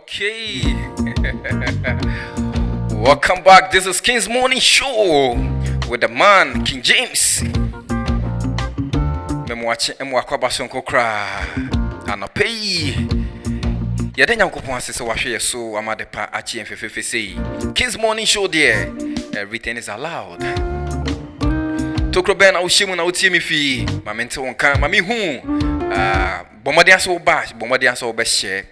Okay. Welcome back. This is King's Morning Show with the man, King James. Memo cry. Anopay. Yadenya kupon sese wahwe so amadepa achi enfefefe sei. King's Morning Show there. Everything is allowed. Tokro ben awhyimu na wotie me fi. Mamente wonka, mami hu. Bomadian so be share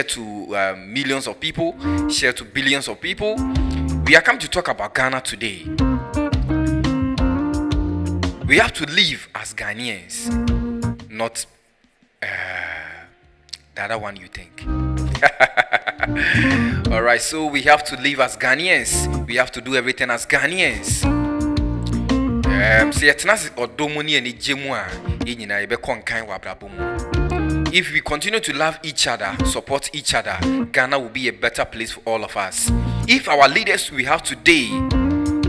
to millions of people, share to billions of people. We are come to talk about Ghana today. We have to live as Ghanaians, not the other one you think. All right, so we have to live as Ghanaians. We have to do everything as Ghanaians. If we continue to love each other, support each other, Ghana will be a better place for all of us. If our leaders we have today,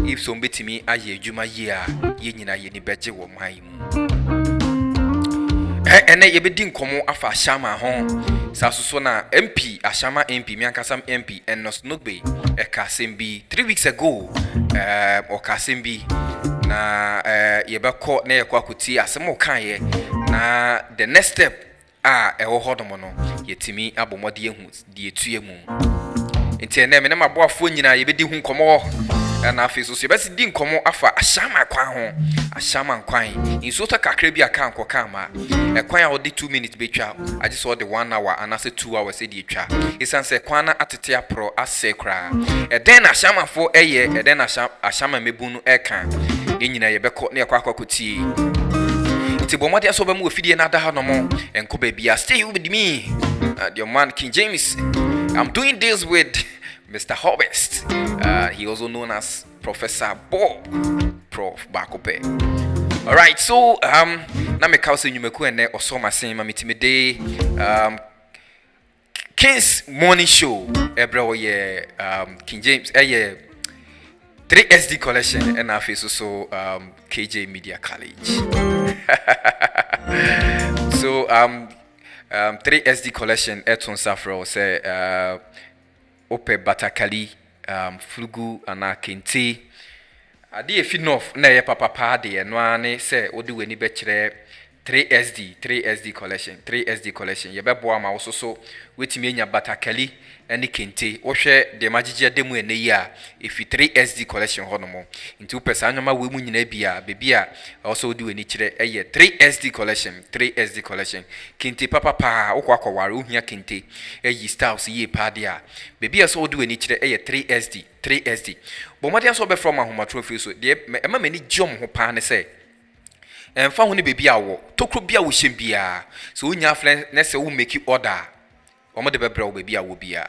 if somebody me aye juma year, ye nyina ye ni beje wo mai mu. Ene ye bedin komo afa Ashama ho. Sasuso na MP Ashama MP mi ankasam MP Enos Nogbe e kasembi 3 weeks ago o kasembi na ye be ko na ye kwa kuti asem o kan ye na the next step ewo hodomo no yetimi abomode ehu de etue mu enti na me na maboafo nyina ye bedi hu nkomo na afiso so ye besi di nkomo afa Ashama kwan ho Ashama kwan inso ta kakra bi aka ankoka ma kwan a odi 2 minutes betwa age so odi 1 hour anase 2 hours e di etwa isan se kwan na atete apro ase kra den Ashama fo eye den Ashama mebunu eka nyina ye beko na yakwa kwakotie iti bomade aso ba mu ofidie na daha no mo enko ba bia stay with me your man King James. I'm doing this with Mr. Harvest. He also known as Professor Bob Prof Bakope. All right, so na me kaw se nyumeku ene osoma sen ma mitimede King's Morning Show ebro ye King James 3SD collection and our so KJ Media College. So 3SD collection eton safro say ope batakali flugu ana kente ade e finof na ye papa pa de no ane say odi weni be kire 3SD collection ye be boa ma wo so wetimi enya batakali any kente wohwe de magigye demu ene yi a efi 3SD collection honomo nti upesa anyoma we mu nyina bia bebia also odi weni kire eye 3SD collection kente papa wokwa kware ohia kente eyi styles yi pade a bebia so odi weni kire eye 3SD bomade so be from ahoma trophy so de ema mani jom ho pa ne say emfa ho ne bebia wo tokro bia wo hyem bia so onya friend ne se wo make order omo de bebra wo bebia wo bia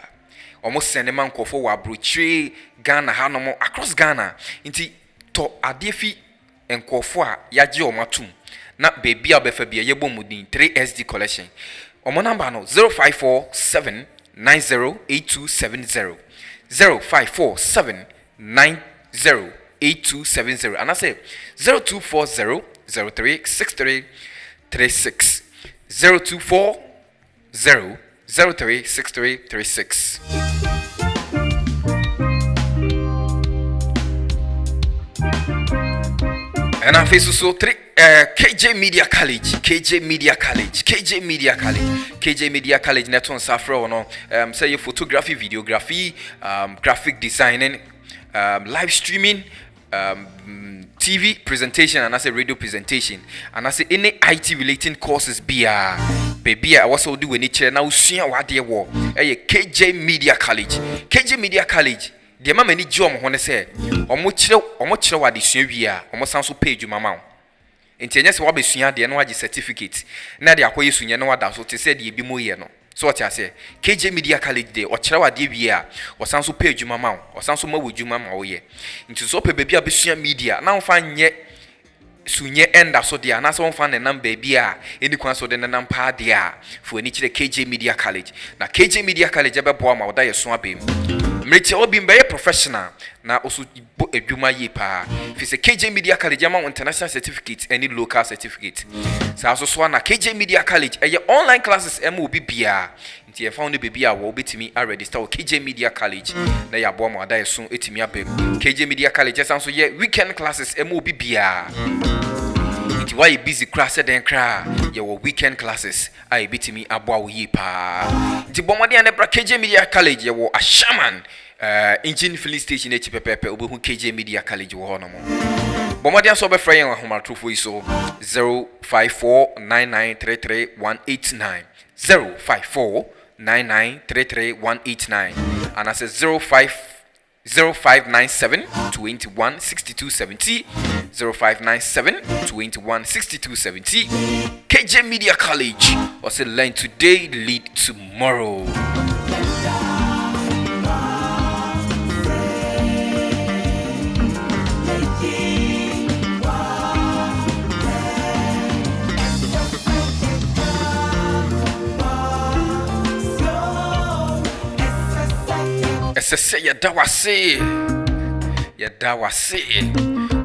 omo send man kofo wa brochire Ghana hanom across Ghana nti to adefi enkofo a yaje omatum na bebia befa bia yebo mudin 3SD collection omo number no 0547908270 0547908270 and I say 0240036336 0240036336. And I face so KJ Media College neton safro no say photography, videography, graphic designing, live streaming, TV presentation and I say radio presentation and I say any IT related courses bia baby I was do any chair now sua wade wo KJ Media College de mama ni jom ho ne say omo kire wade sua wi a omo sanso page mama enti enye se wa be sua de no agi certificate na de akoye sunya no wada so te say de ebi moye no so what I say KJ Media College de o kire wade wi a o sanso page mama o sanso ma wodwuma ma wo ye nti so pe baby abesua media na won fa nye sunye enda so dia na so won fa ne number bia eni kwan so de ne nam pa dia fo eni kire KJ Media College na KJ Media College ebe boa ma oda ye so abem mreti obi mbe professional na also bo adwuma ye pa fi se KJ Media College ama international certificate any local certificate sa so na KJ Media College online classes ema obi bia nti e found baby a wo betimi a register o KJ Media College na ya bo ma da yeso etimi abem KJ Media College san so ye weekend classes ema obi bia nti why busy class den kra ye wo weekend classes ai betimi abo awo yi pa nti bomode an bra KJ Media College ye wo Ashaman engine filling station echi pepepe obehu KJ Media College wo hono mo bomode an so be frɛ yen ahomatrofo yi so 0549933189 0549933189 and I say 0597 21 62 70 0597 21 62 70 KJ Media College also learn today lead tomorrow. Say yadawase.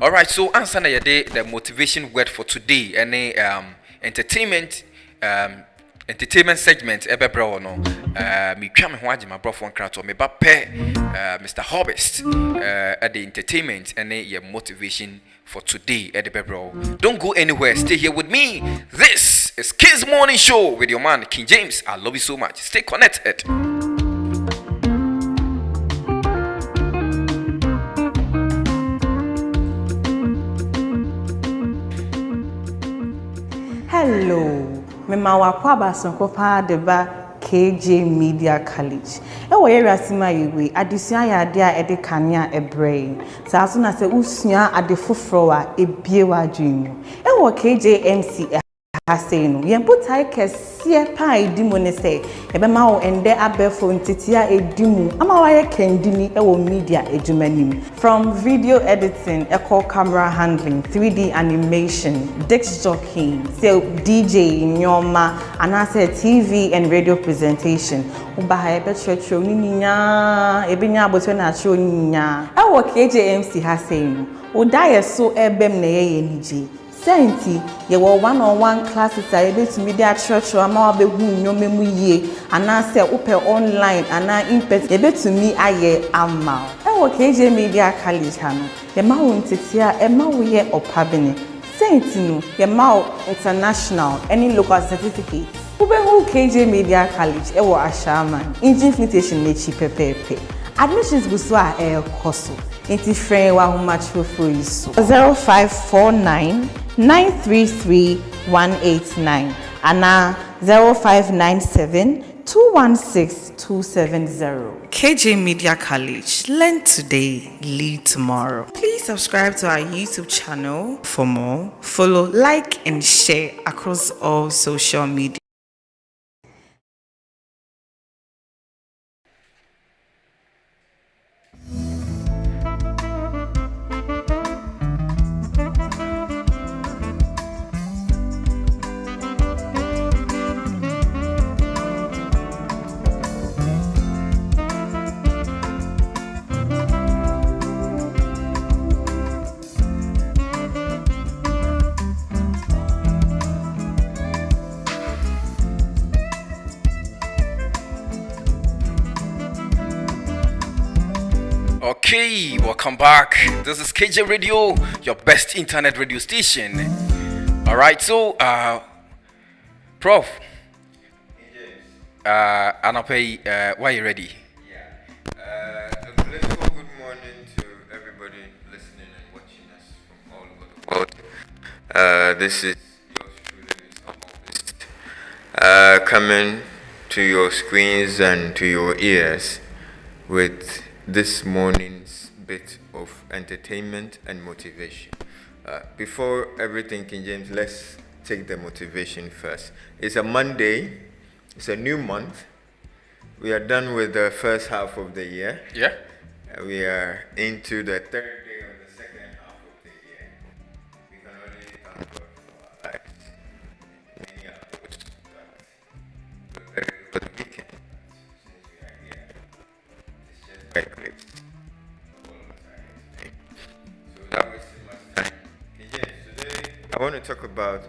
All right, so answer na the motivation word for today any entertainment segment ebebra no me twa me ho age my brofo nkrato me ba pe Mr. Harvest at the entertainment any your motivation for today at the bebra. Don't go anywhere, stay here with me. This is Kids Morning Show with your man King James. I love you so much. Stay connected. Hello, mema kwaba sonkopa deba KJ Media College. Ewo area sima yiwe adesua ya ade a ede kanea ebrei. Sa so na se usua ade foforo a ebie wa adwenu. Ewo KJMC asay no yempotai kese pa edimu ne se ebema wo ende abefo ntitia edimu ama waye kendini ewo media edwumanim from video editing camera handling 3D animation disc jockeying so DJ nyoma anase TV and radio presentation ubaha ebetwetwe ninya ebinya abotwe na acho ninya ewo KJMC asay no odaye so ebem na ye nije Senti, ye were one-on-one classes a bit media church or ama behu nyomemu ye anase upe online ana impet ye bet to me aye ama. Ewo KJ Media College hano. Ye ma wo ntetia e ma wo ye opabene. Senti no ye ma international any local certificate. Ubehu KJ Media College ewo Ashaman. Engine Station nechi pepepe. Admissions guswa koso. Inti friend wa humachofo iso 0549 933 189 and 0597 216 270. KJ Media College. Learn today, lead tomorrow. Please subscribe to our YouTube channel for more. Follow, like, and share across all social media. Okay, welcome back. This is KJ Radio, your best internet radio station. All right, so Prof, Anape, why are you ready? Yeah. Good morning to everybody listening and watching us from all over the world. This is yours truly, Mr. Harvest, coming to your screens and to your ears with this morning's bit of entertainment and motivation. Before everything, King James, let's take the motivation first. It's a Monday. It's a new month. We are done with the first half of the year. Yeah. We are into the third day of the second half of the year. We can only thank God for our lives. Many are those that we're ready for the weekend. Since we are here, it's just by grace. to talk about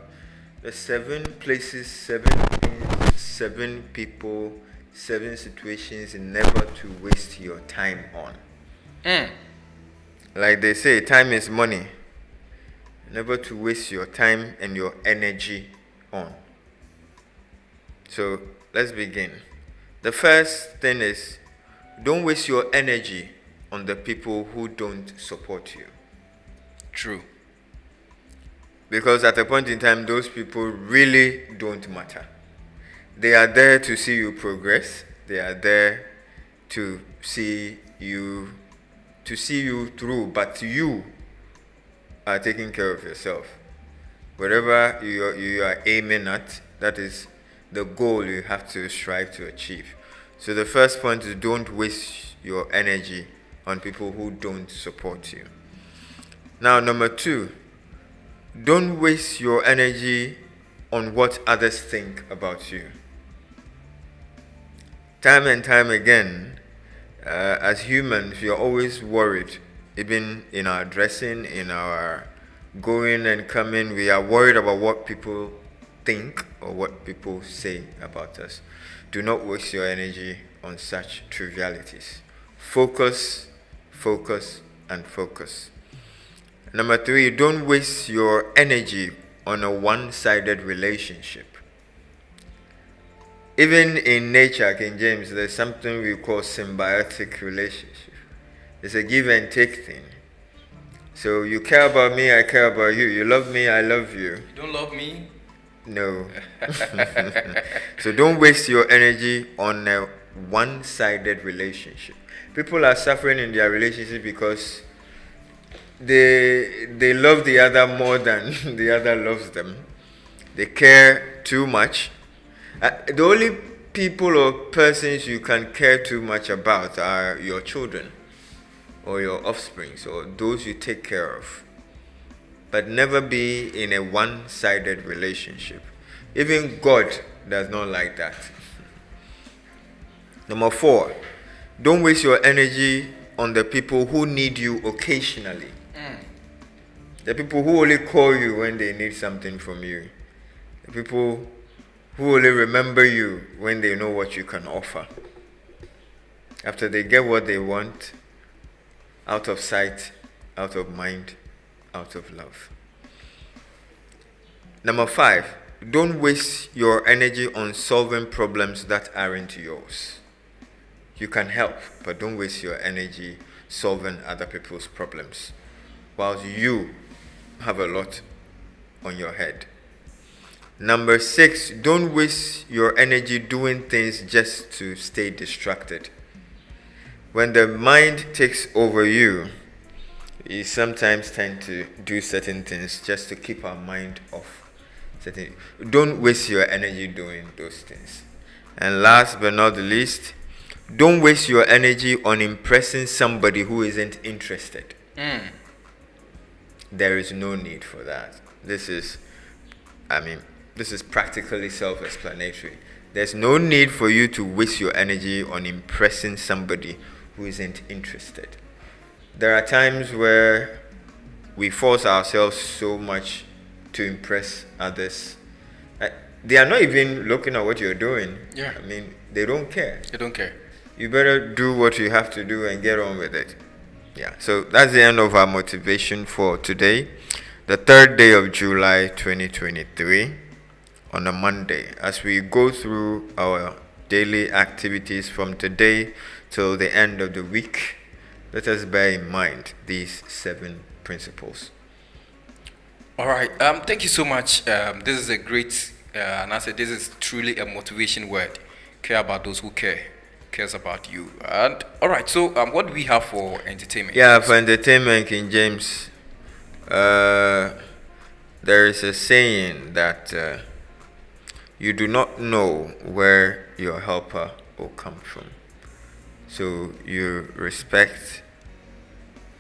the 7 places, 7 things, 7 people, 7 situations never to waste your time on. Like they say, time is money. Never to waste your time and your energy on. So let's begin. The first thing is, don't waste your energy on the people who don't support you. True. Because at a point in time, those people really don't matter. They are there to see you progress. They are there to see you through, but you are taking care of yourself. Whatever you are aiming at, that is the goal you have to strive to achieve. So the first point is, don't waste your energy on people who don't support you. Now, number 2, don't waste your energy on what others think about you. Time and time again, as humans, we are always worried. Even in our dressing, in our going and coming, we are worried about what people think or what people say about us. Do not waste your energy on such trivialities. Focus, focus, and focus. Number 3, don't waste your energy on a one-sided relationship. Even in nature, King James, there's something we call symbiotic relationship. It's a give and take thing. So you care about me, I care about you. You love me, I love you. You don't love me? No. So don't waste your energy on a one-sided relationship. People are suffering in their relationship because they love the other more than the other loves them. They care too much. The only people or persons you can care too much about are your children or your offspring, or those you take care of. But never be in a one-sided relationship. Even God does not like that. Number 4, don't waste your energy on the people who need you occasionally. The people who only call you when they need something from you. The people who only remember you when they know what you can offer. After they get what they want, out of sight, out of mind, out of love. Number 5, don't waste your energy on solving problems that aren't yours. You can help, but don't waste your energy solving other people's problems, whilst you have a lot on your head. Number 6, don't waste your energy doing things just to stay distracted. When the mind takes over you, we sometimes tend to do certain things just to keep our mind off. Don't waste your energy doing those things. And last but not the least, don't waste your energy on impressing somebody who isn't interested. There is no need for that. This is practically self-explanatory. There's no need for you to waste your energy on impressing somebody who isn't interested. There are times where we force ourselves so much to impress others. They are not even looking at what you're doing. Yeah. They don't care. They don't care. You better do what you have to do and get on with it. Yeah. So that's the end of our motivation for today, the 3rd day of July 2023, on a Monday. As we go through our daily activities from today till the end of the week, let us bear in mind these 7 principles. All right. Thank you so much. This is a great, and I said this is truly a motivation word. Care about those who cares about you. And all right. So, what do we have for entertainment? Yeah, for entertainment, King James, there is a saying that you do not know where your helper will come from. So you respect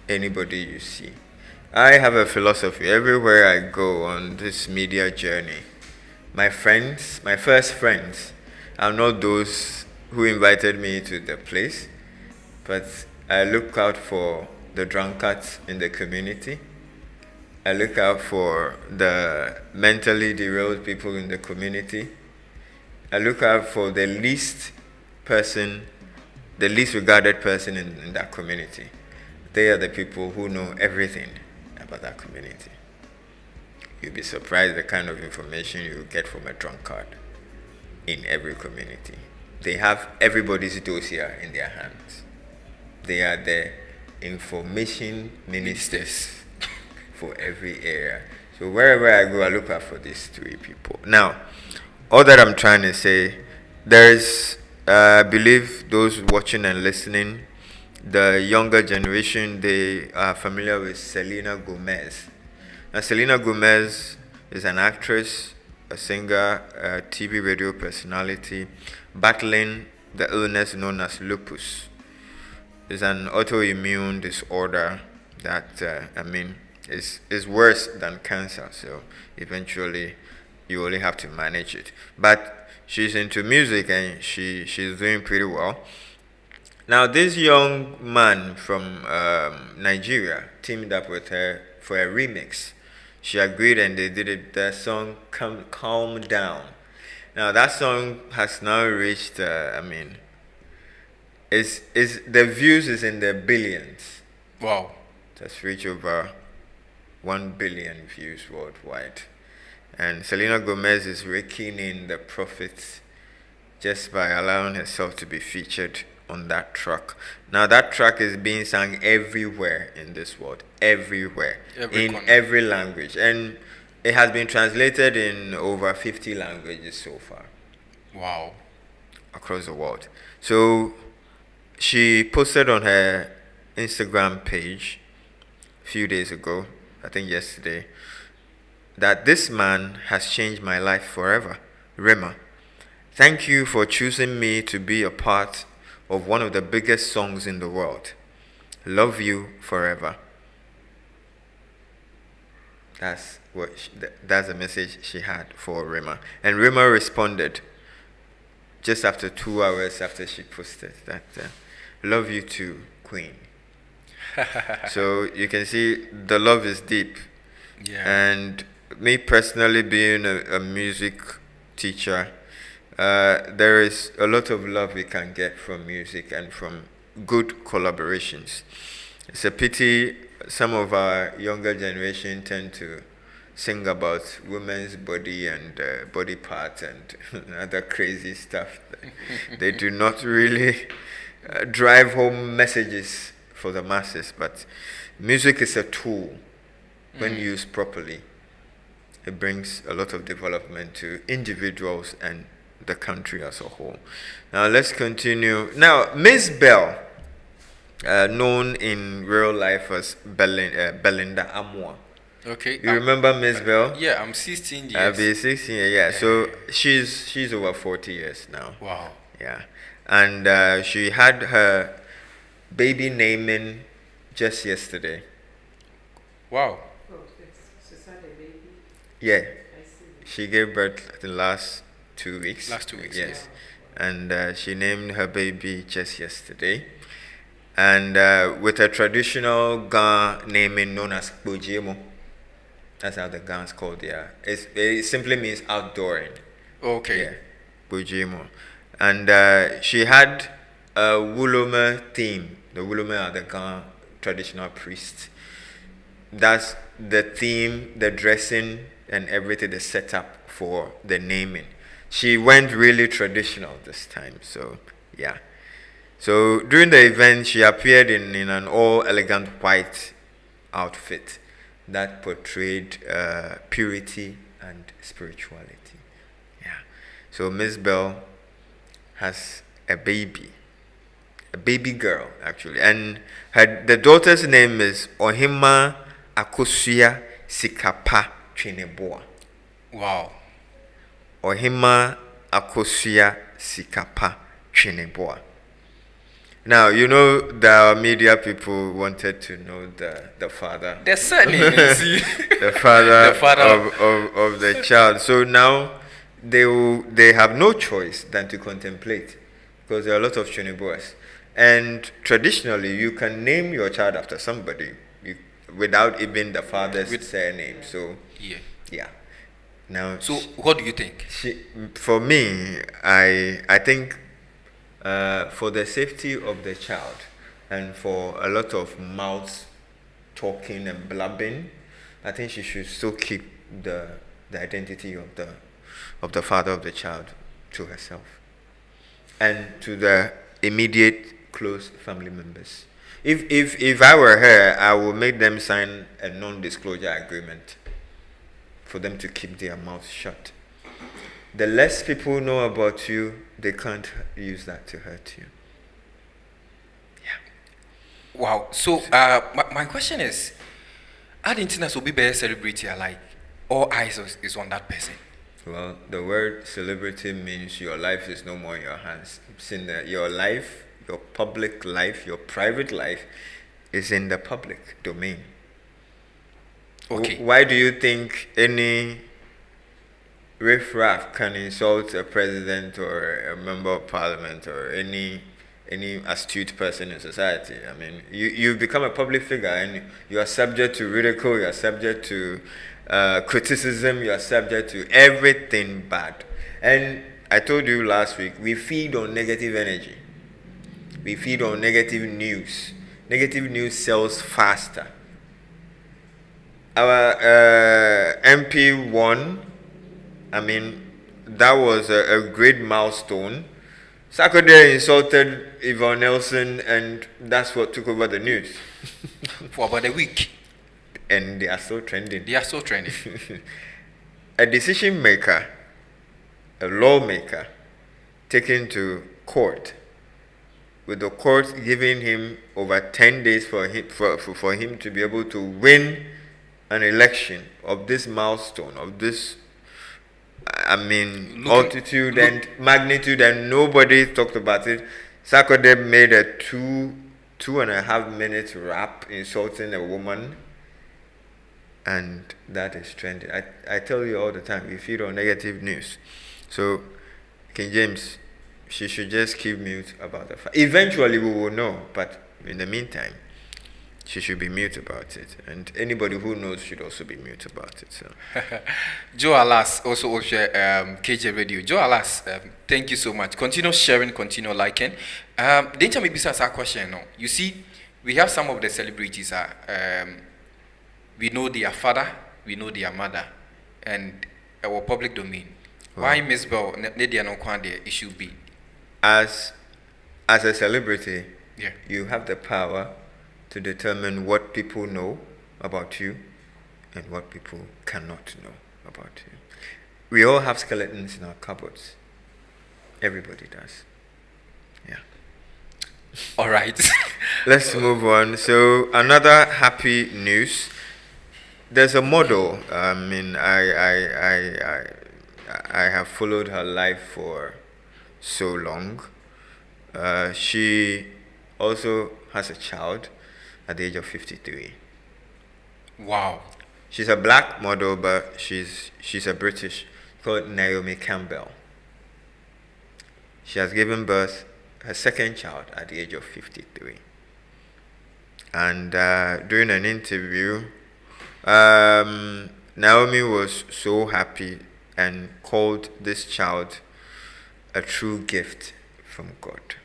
anybody you see. I have a philosophy everywhere I go on this media journey. My first friends, are not those who invited me to the place, but I look out for the drunkards in the community. I look out for the mentally derailed people in the community. I look out for the least regarded person in that community. They are the people who know everything about that community. You'll be surprised the kind of information you get from a drunkard in every community. They have everybody's dossier in their hands. They are the information ministers for every area. So wherever I go, I look out for these three people. Now, all that I'm trying to say, there's, I believe those watching and listening, the younger generation, they are familiar with Selena Gomez. Now, Selena Gomez is an actress, a singer, a TV radio personality, battling the illness known as lupus. It's an autoimmune disorder that, is worse than cancer. So eventually, you only have to manage it. But she's into music and she's doing pretty well. Now, this young man from Nigeria teamed up with her for a remix. She agreed and they did it. The song Calm Down. Now, that song has now reached, the views is in the billions. Wow. It has reached over 1 billion views worldwide. And Selena Gomez is raking in the profits just by allowing herself to be featured on that track. Now, that track is being sung everywhere in this world, everywhere, in every language, and it has been translated in over 50 languages so far. Wow. Across the world. So she posted on her Instagram page a few days ago, I think yesterday, that this man has changed my life forever. Rema, thank you for choosing me to be a part of one of the biggest songs in the world. Love you forever. That's the message she had for Rema. And Rema responded just after 2 hours after she posted that, love you too, Queen. So you can see the love is deep. Yeah. And me personally, being a music teacher, there is a lot of love we can get from music and from good collaborations. It's a pity some of our younger generation tend to sing about women's body and body parts and other crazy stuff. They do not really drive home messages for the masses, but music is a tool. When used properly, it brings a lot of development to individuals and the country as a whole. Now let's continue. Now, Miss Bell, known in real life as Belinda Amoa. Okay. You remember Miss Bell? Yeah, I'm 16 years. I'll be 16 years. Yeah. So she's over 40 years now. Wow. Yeah, and she had her baby naming just yesterday. Wow. Yeah, she gave birth the last 2 weeks. Last 2 weeks. Yes, and she named her baby just yesterday, and with a traditional Ga naming known as Bojemo. That's how the Gans called. Yeah, it simply means outdooring. Okay. Yeah, Bojemo, and she had a Wulome theme. The Wulome are the Ga traditional priests. That's the theme, the dressing, and everything, the setup for the naming. She went really traditional this time, so yeah. So during the event, she appeared in an all elegant white outfit that portrayed purity and spirituality. Yeah. So Miss Bell has a baby girl actually, and the daughter's name is Ohima Akosua Sikapa Chineboa. Wow. Ohima Akosua Sikapa Chineboa. Now, you know the media people wanted to know the father. The surname, you see. the father of the child. So now they have no choice than to contemplate, because there are a lot of Chineboas. And traditionally, you can name your child after somebody. without even the father's With- surname. So Yeah. yeah. Now, So what do you think? for me, I think for the safety of the child and for a lot of mouths talking and blabbing, I think she should still keep the identity of the father of the child to herself and to the immediate close family members. If I were her, I would make them sign a non-disclosure agreement for them to keep their mouths shut. The less people know about you, they can't use that to hurt you. Wow. So my question is, how the internet will be better celebrity like all eyes is on that person? Well, the word celebrity means your life is no more in your hands. It's in your life, your public life, your private life is in the public domain. Okay. Why do you think any riffraff can insult a president or a member of parliament or any astute person in society? I mean, you become a public figure and you are subject to ridicule, you are subject to criticism, you are subject to everything bad. And I told you last week, we feed on negative energy. We feed on negative news. Negative news sells faster. Our MP won. I mean, that was a great milestone. Sarkodie insulted Yvonne Nelson, and that's what took over the news. For about a week. And they are still trending. They are so trending. A decision maker, a lawmaker, taken to court, with the court giving him over 10 days for him to be able to win an election of this milestone, of this, I mean, altitude and magnitude, and nobody talked about it. Sarkodie made a 2.5 minute rap insulting a woman, and that is trending. I tell you all the time, we feed on negative news. So, King James, she should just keep mute about the fact. Eventually we will know, but in the meantime, she should be mute about it. And anybody who knows should also be mute about it. So. Joe Alas also share KJ Radio. Joe Alas, thank you so much. Continue sharing, continue liking. Danger maybe that's our question. No, you see, we have some of the celebrities. We know their father, we know their mother, and our public domain. Why Miss Bell? They no the issue be. As a celebrity, Yeah. you have the power to determine what people know about you and what people cannot know about you. We all have skeletons in our cupboards. Everybody does. Yeah. All right. Let's move on. So another happy news. There's a model. I mean, I have followed her life for so long. She also has a child at the age of 53. Wow. She's a black model, but she's a British, called Naomi Campbell. She has given birth her second child at the age of 53. And during an interview, Naomi was so happy and called this child a true gift from God.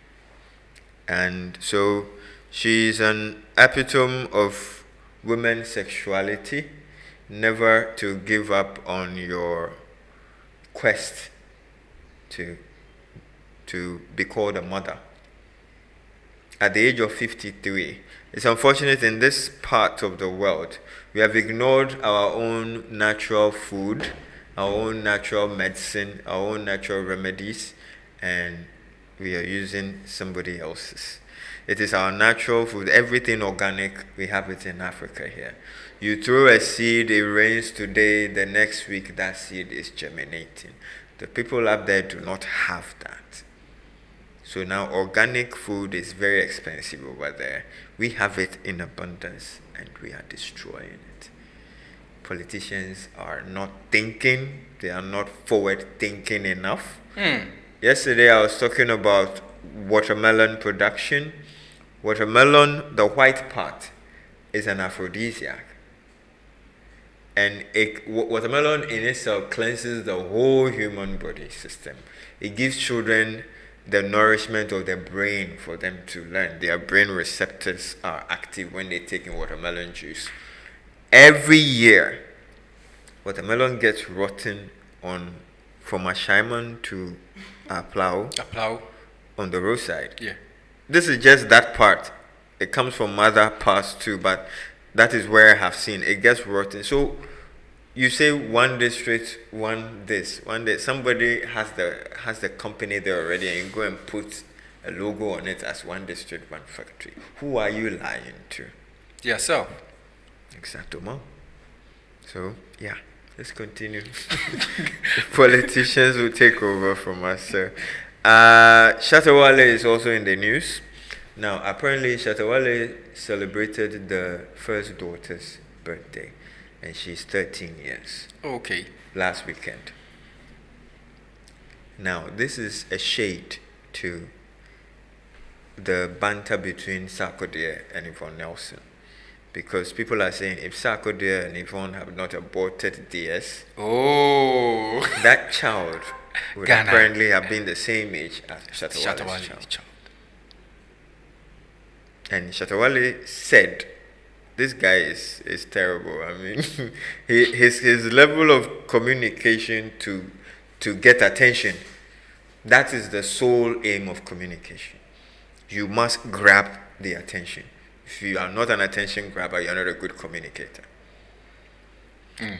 And so she's an epitome of women's sexuality, never to give up on your quest to be called a mother. At the age of 53, it's unfortunate in this part of the world, we have ignored our own natural food, our own natural medicine, our own natural remedies, and we are using somebody else's. It is our natural food, everything organic, we have it in Africa here. You throw a seed, it rains today, the next week that seed is germinating. The people up there do not have that. So now organic food is very expensive over there. We have it in abundance and we are destroying it. Politicians are not thinking, they are not forward thinking enough. Yesterday I was talking about watermelon production. Watermelon, the white part, is an aphrodisiac. And watermelon in itself cleanses the whole human body system. It gives children the nourishment of the brain for them to learn. Their brain receptors are active when they take in watermelon juice. Every year, watermelon gets rotten from Ashaiman to Aplau on the roadside. Yeah. This is just that part. It comes from other parts too, but that is where I have seen it gets rotten. So you say one district, one this. Somebody has the company there already, and you go and put a logo on it as one district, one factory. Who are you lying to? Yourself. Exactement. So yeah, let's continue. Politicians will take over from us. So, Shatta Wale is also in the news. Now, apparently, Shatta Wale celebrated the first daughter's birthday, and she's 13 years. Okay. Last weekend. Now, this is a shade to the banter between Sarkodie and Yvonne Nelson, because people are saying if Sarkodie and Yvonne have not aborted DS, that child would Ghana. apparently have been the same age as Shatta Shatta Wale's Wale child. And Shatta Wale said, this guy is terrible. I mean, his level of communication to get attention, that is the sole aim of communication. You must grab the attention. If you are not an attention grabber, you're not a good communicator.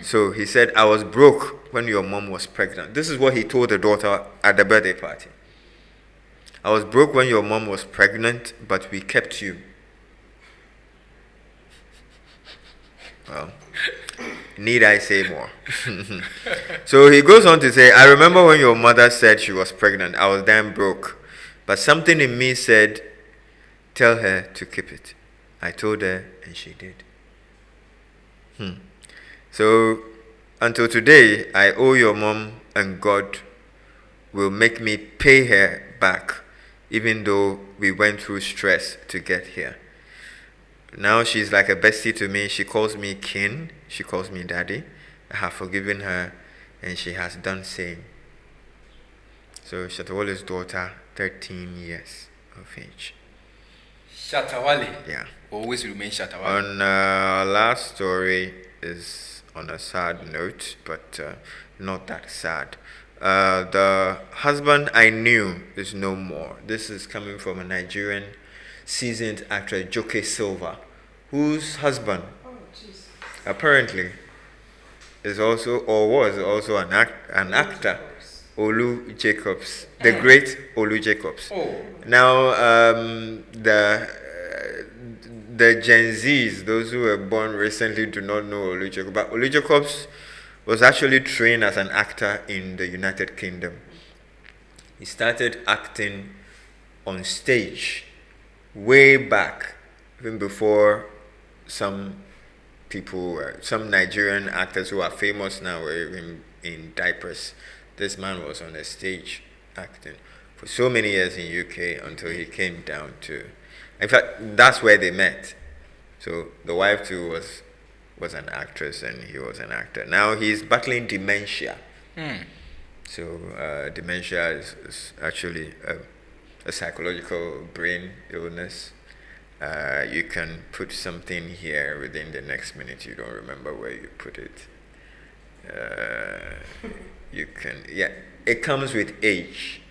So he said, I was broke when your mom was pregnant. This is what he told the daughter at the birthday party. I was broke when your mom was pregnant, but we kept you. Well, need I say more? So he goes on to say, I remember when your mother said she was pregnant. I was damn broke. But something in me said, tell her to keep it. I told her, and she did. So, until today, I owe your mom, and God will make me pay her back, even though we went through stress to get here. Now she's like a bestie to me. She calls me kin. She calls me daddy. I have forgiven her, and she has done same. So, Shatta Wale's daughter, 13 years of age. Shatta Wale. Yeah. Always remain Shatta Wale. On last story is on a sad note, but not that sad. The husband I knew is no more. This is coming from a Nigerian seasoned actor, Joke Silva, whose husband apparently is also or was also an actor, Olu Jacobs, the great Olu Jacobs. Now the Gen Zs, those who were born recently, do not know Olu Jacobs, but Olu Jacobs was actually trained as an actor in the United Kingdom. He started acting on stage way back, even before some people, some Nigerian actors who are famous now were even in diapers. This man was on the stage acting for so many years in UK until he came down to, in fact, that's where they met. So the wife too was an actress and he was an actor. Now he's battling dementia. So dementia is actually a psychological brain illness. You can put something here within the next minute. You don't remember where you put it. You can, yeah. It comes with age.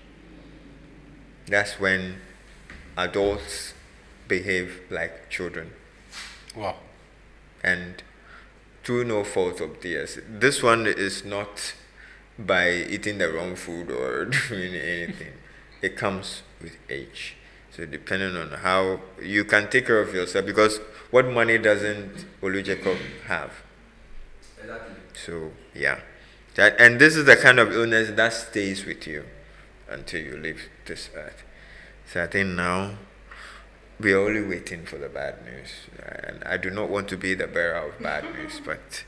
That's when adults behave like children. Wow. And through no fault of theirs. This one is not by eating the wrong food or doing anything. It comes with age. So depending on how you can take care of yourself, because what money doesn't Olu Jacob have? Exactly. So yeah. And this is the kind of illness that stays with you until you leave this earth. So I think now we are only waiting for the bad news. And I do not want to be the bearer of bad news, but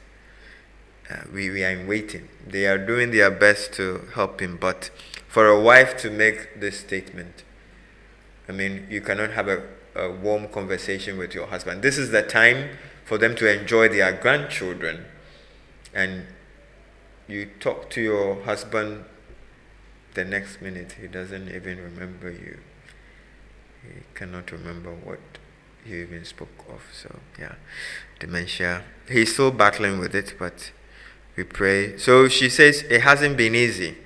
we are in waiting. They are doing their best to help him, but for a wife to make this statement, I mean, you cannot have a warm conversation with your husband. This is the time for them to enjoy their grandchildren. And you talk to your husband, the next minute he doesn't even remember you. He cannot remember what you even spoke of. So yeah, dementia. He's still battling with it, but we pray. So she says, it hasn't been easy.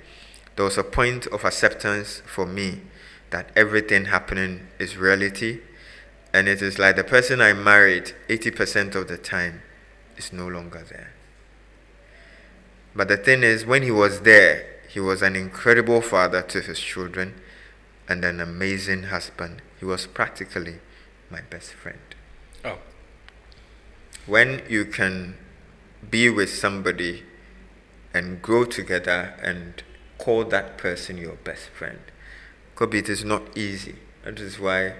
There was a point of acceptance for me that everything happening is reality. And it is like the person I married 80% of the time is no longer there. But the thing is, when he was there, he was an incredible father to his children and an amazing husband. He was practically my best friend. Oh. When you can be with somebody and grow together and call that person your best friend, Kobe, it is not easy. That is why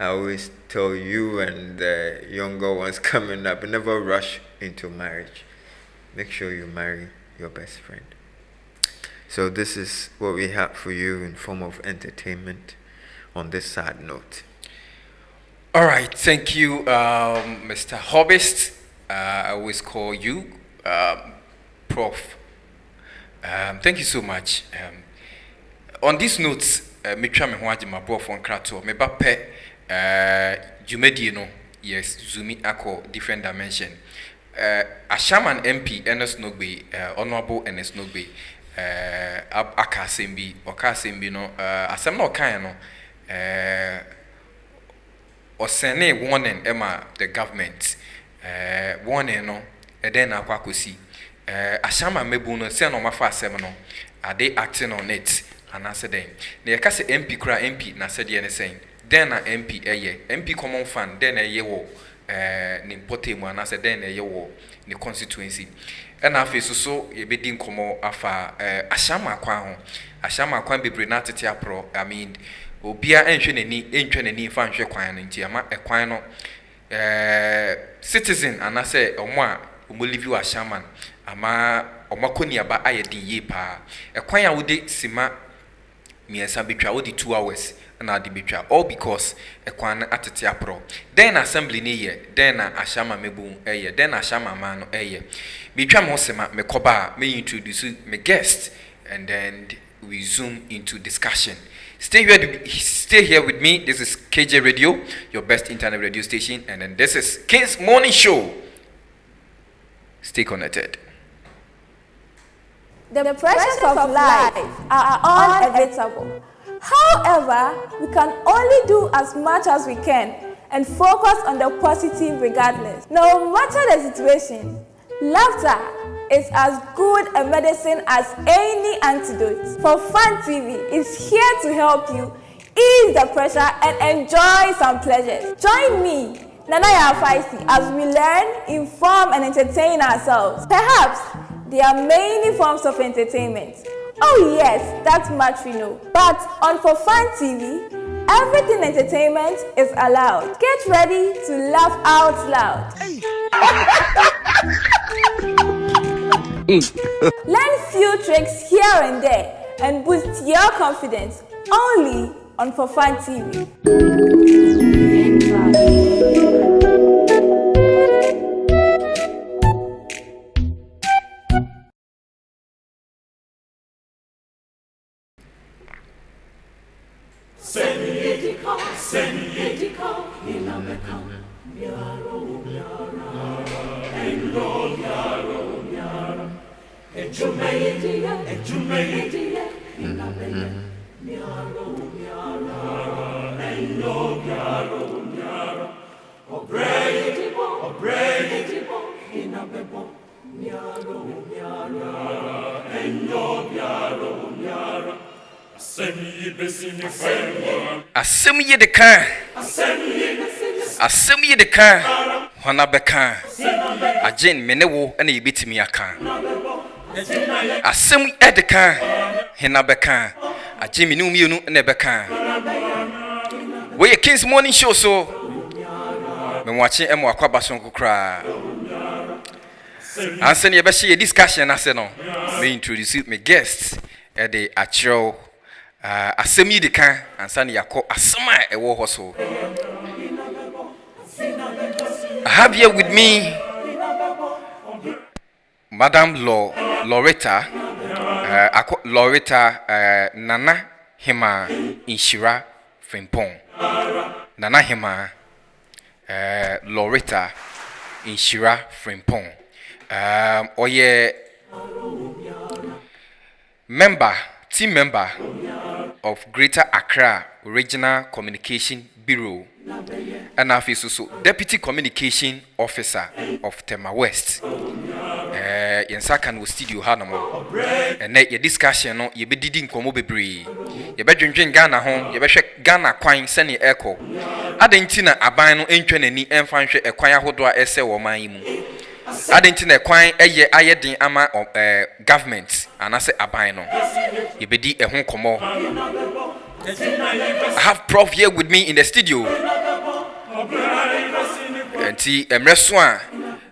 I always tell you and the younger ones coming up, never rush into marriage. Make sure you marry your best friend. So this is what we have for you in form of entertainment on this sad note. All right, thank you, Mr. Hobbist. I always call you Prof. Thank you so much. On this note, me try me ho agi mabro fon krato me ba pe jumedi no yes zoomi akọ different dimension. Ashaman MP Ernest Nogbe, Honorable Ernest Nogbe, Akasembi, Okasembi no, Asem no kind no, Osene warning Emma the government, warning no, then Akwakosi, Ashama Mebuno, send on my fast seminal, are they acting on it? And I said, then, the Akase MP cry MP, na said the saying, then a MP a year, MP common fund, then a year. Ni pote mu anase den na ye wo ni constituency na afi so ye bedi nkomo afa ashama kwan ho ashama kwan bebre na tete apro I mean obia enhwe nani fa nhwe kwan no nti ama ekwan no citizen anase omo a omo live wa ashama ama omo koni aba ayedin ye pa ekwan ya wode sima miensa betwa wode 2 hours na de betwa all because ekwan atete apro then assembly ni ye then na ashama mebu eye then ashama man no eye betwa mo sema me koba me introduce me guest and then we zoom into discussion. Stay here with me. This is KJ Radio, your best internet radio station, and then this is King's Morning Show. Stay connected. The pressures of life are unevitable. However, we can only do as much as we can and focus on the positive regardless. No matter the situation, laughter is as good a medicine as any antidote. For Fun TV is here to help you ease the pressure and enjoy some pleasures. Join me, Nanaya Faisi, as we learn, inform, and entertain ourselves. Perhaps there are many forms of entertainment. Oh yes, that much we know. But on For Fun TV, everything entertainment is allowed. Get ready to laugh out loud. Learn few tricks here and there and boost your confidence only on For Fun TV. Asem ye de kan hona beka agen menewo na yebetimi aka asem e de kan hena beka agen menu mienu na beka we King's Morning Show so me watching emo akwaba so kokra anse ne be share discussion ase no me introduce me guest e de achro asem yi de kan ansa ne yakọ asem a ewo ho so I have here with me Madam Loretta Nana Hema Inshira Frimpong. Nana Hema Loretta Inshira Frimpong. Oye team member of Greater Accra Regional Communication Bureau, and also Deputy Communication Officer of Tema West. Yensaka no studio hanamo. And your discussion no ye be didi nkomo bebre. Ye be dwendwen Ghana ho, ye be hwe Ghana kwan sene echo. Adenti na aban no entwe nani emfa nhwe ekwan ahodo a ese wo man yi mu. Adenti na kwan eye ayedin ama government anase aban no. Ye be di ehun komo. I have Prof here with me in the studio. And see emreso a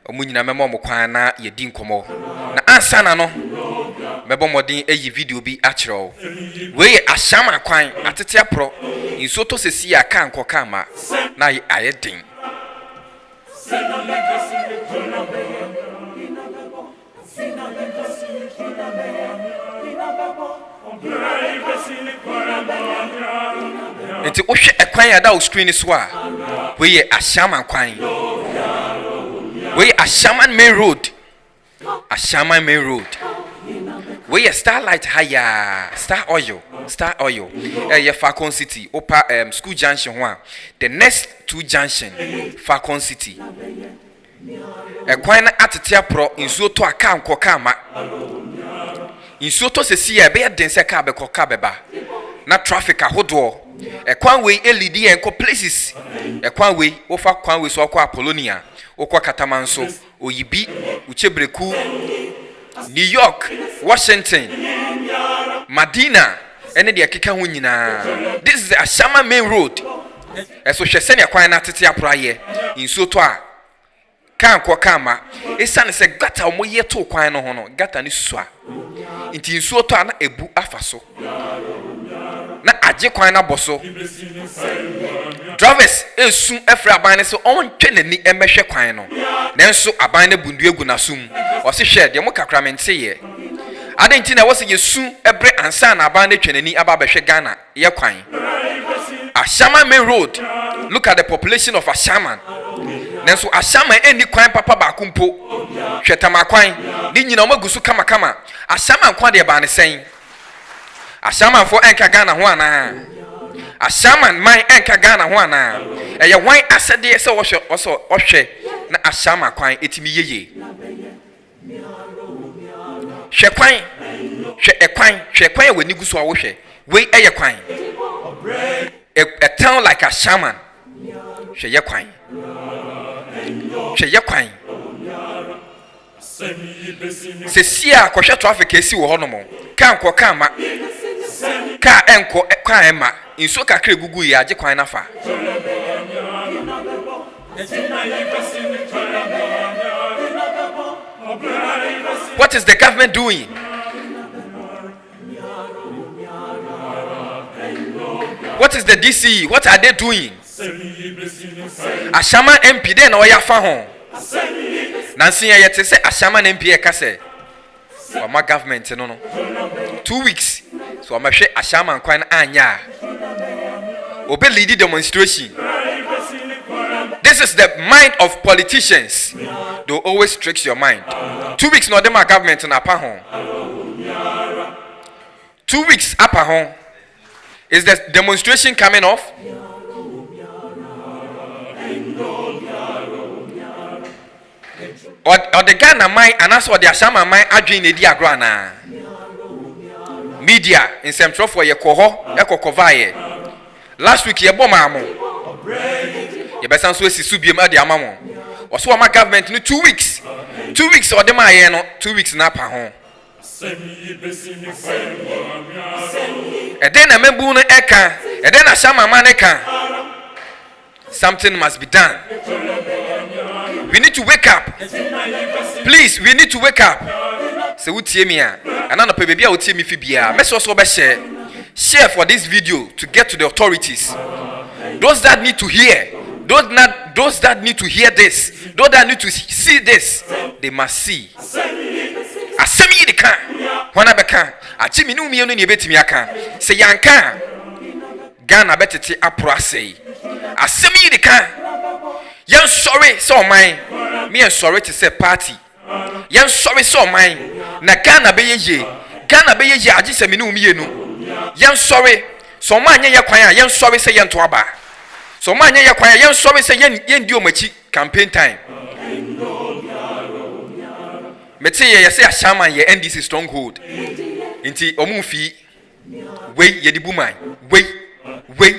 omunyina memo mo kwan na ye di nkomo. Na ansa na no mebo modin eyi video bi achiro. We ashama kwan atete apro. Insoto sesi aka ankoka ma na ayedin. Enti ohwe ekwan ya da o screen so a we ashama kwan. We Ashaman Main Road. Ashaman Main Road. We Starlight Higher. Star Oil. Falcon City. Opa School Junction 1. The next 2 junction. Falcon City. Ekwana atetia pro insuo to aka nkoka ma. Insuo to sesi e be den se ka be koka beba. Na traffic ahodo. Ekwan we LED enko places. Ekwan we ofa kwan we so akwa Apollonia. Okwa Katamanso, Oyibi, Uchebreku, New York, Washington, Madina, and the Akika Hunina. This is the Ashama Main Road. So she sent a quite natty prayer in Sotoa. Can't Kwakama. A son is a gata mo ye to quine honor, gata ni swa. Inti Sotoa ebu afaso. Na aje kwana boso. Drivers soon after abane so on twene ni emehwe kwan no. Nenso abane bundu egu na sum. O se hwe de mo kakramente ye. Adenti na wo se yesu ebre ansa na abane twene ni aba behwe Ghana ye kwan. Ashama Main Road. Look at the population of Ashama. Nenso Ashama eni kwan papa ba kumpo. Hwetama kwan. Ni nyina mo gusu kama kama. Ashama kwan de ba ne sen. Ashama for enka Ghana ho ana. Ashaman my enka Ghana ho ana. Eye wan asede se wo hwe na ashama kwan etimi yeye. Hwe kwan wani gusu a wo hwe. We eye kwan. A town like Ashaman. Hwe ye kwan. Sesia kwhwe traffic esi wo honomo. Kan kwa ma. Ka enko kwa ema inso kakre gugu ya age kwan nafa. What is the government doing? What is the DC? What are they doing? Ashama MP den o ya fa ho. Nansi ya yete se Ashama MP e ka se. O ma government no 2 weeks. So I'm sure Ashama kwan anya. Obe lead demonstration. This is the mind of politicians. They always tricks your mind. 2 weeks no dem government na pa home. 2 weeks up home. Is the demonstration coming off? Or the Ghana mind and that's what the Ashama mind adwin edi agro na. Media in Central for your coho, last week, ye bomamo. Ye besan so si subiem ade amamo. Or so my government no 2 weeks. 2 weeks or dem aye no 2 weeks na pa ho. E den na membu no eka, e den na shama man eka. Something must be done. We need to wake up. Please, we need to wake up. Se wutie mi a ana no pe bebia wutie mi fi bia message so be share for this video to get to the authorities. Those that need to hear Those that need to hear this, those that need to see this, they must see. Asemi de kan, wana beka, achi minu mienu ni betimi aka. Se yanka, Ghana betete apro asei. Asemi de kan, yan sorry so mine. Me and sorry to say party. Yan sorry so mine. Na Ghana beye ye aji se minu mienu. Yan sorry, so man ye kwanya, yan sorry say yan to aba. So man ye kwanya, yan sorry say yan di omachi campaign time. Mete ye say Ashama ye NDC stronghold. Inti omufi we ye di bumai. We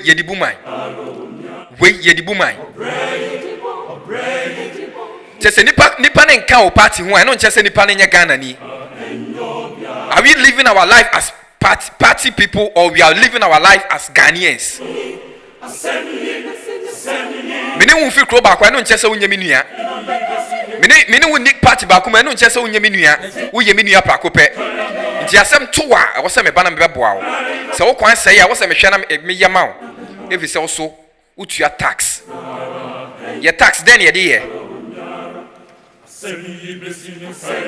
ye di bumai. We ye di bumai. Chese nipa ne nka o party ho no chese nipa ne nya Ghana ni. Are we living our life as party people or we are living our life as Ghanaians? Mene wo fi kro ba kwa no chese wo nya menua. Mene wo nick party ba kuma no chese wo nya menua. Wo ye menua prakope. Nti asem to a wo se me ba na me beboa wo. Se wo kwan sei a wo se me hwe na me yema wo. Efi se wo so utua tax. Ye tax den ye de ye.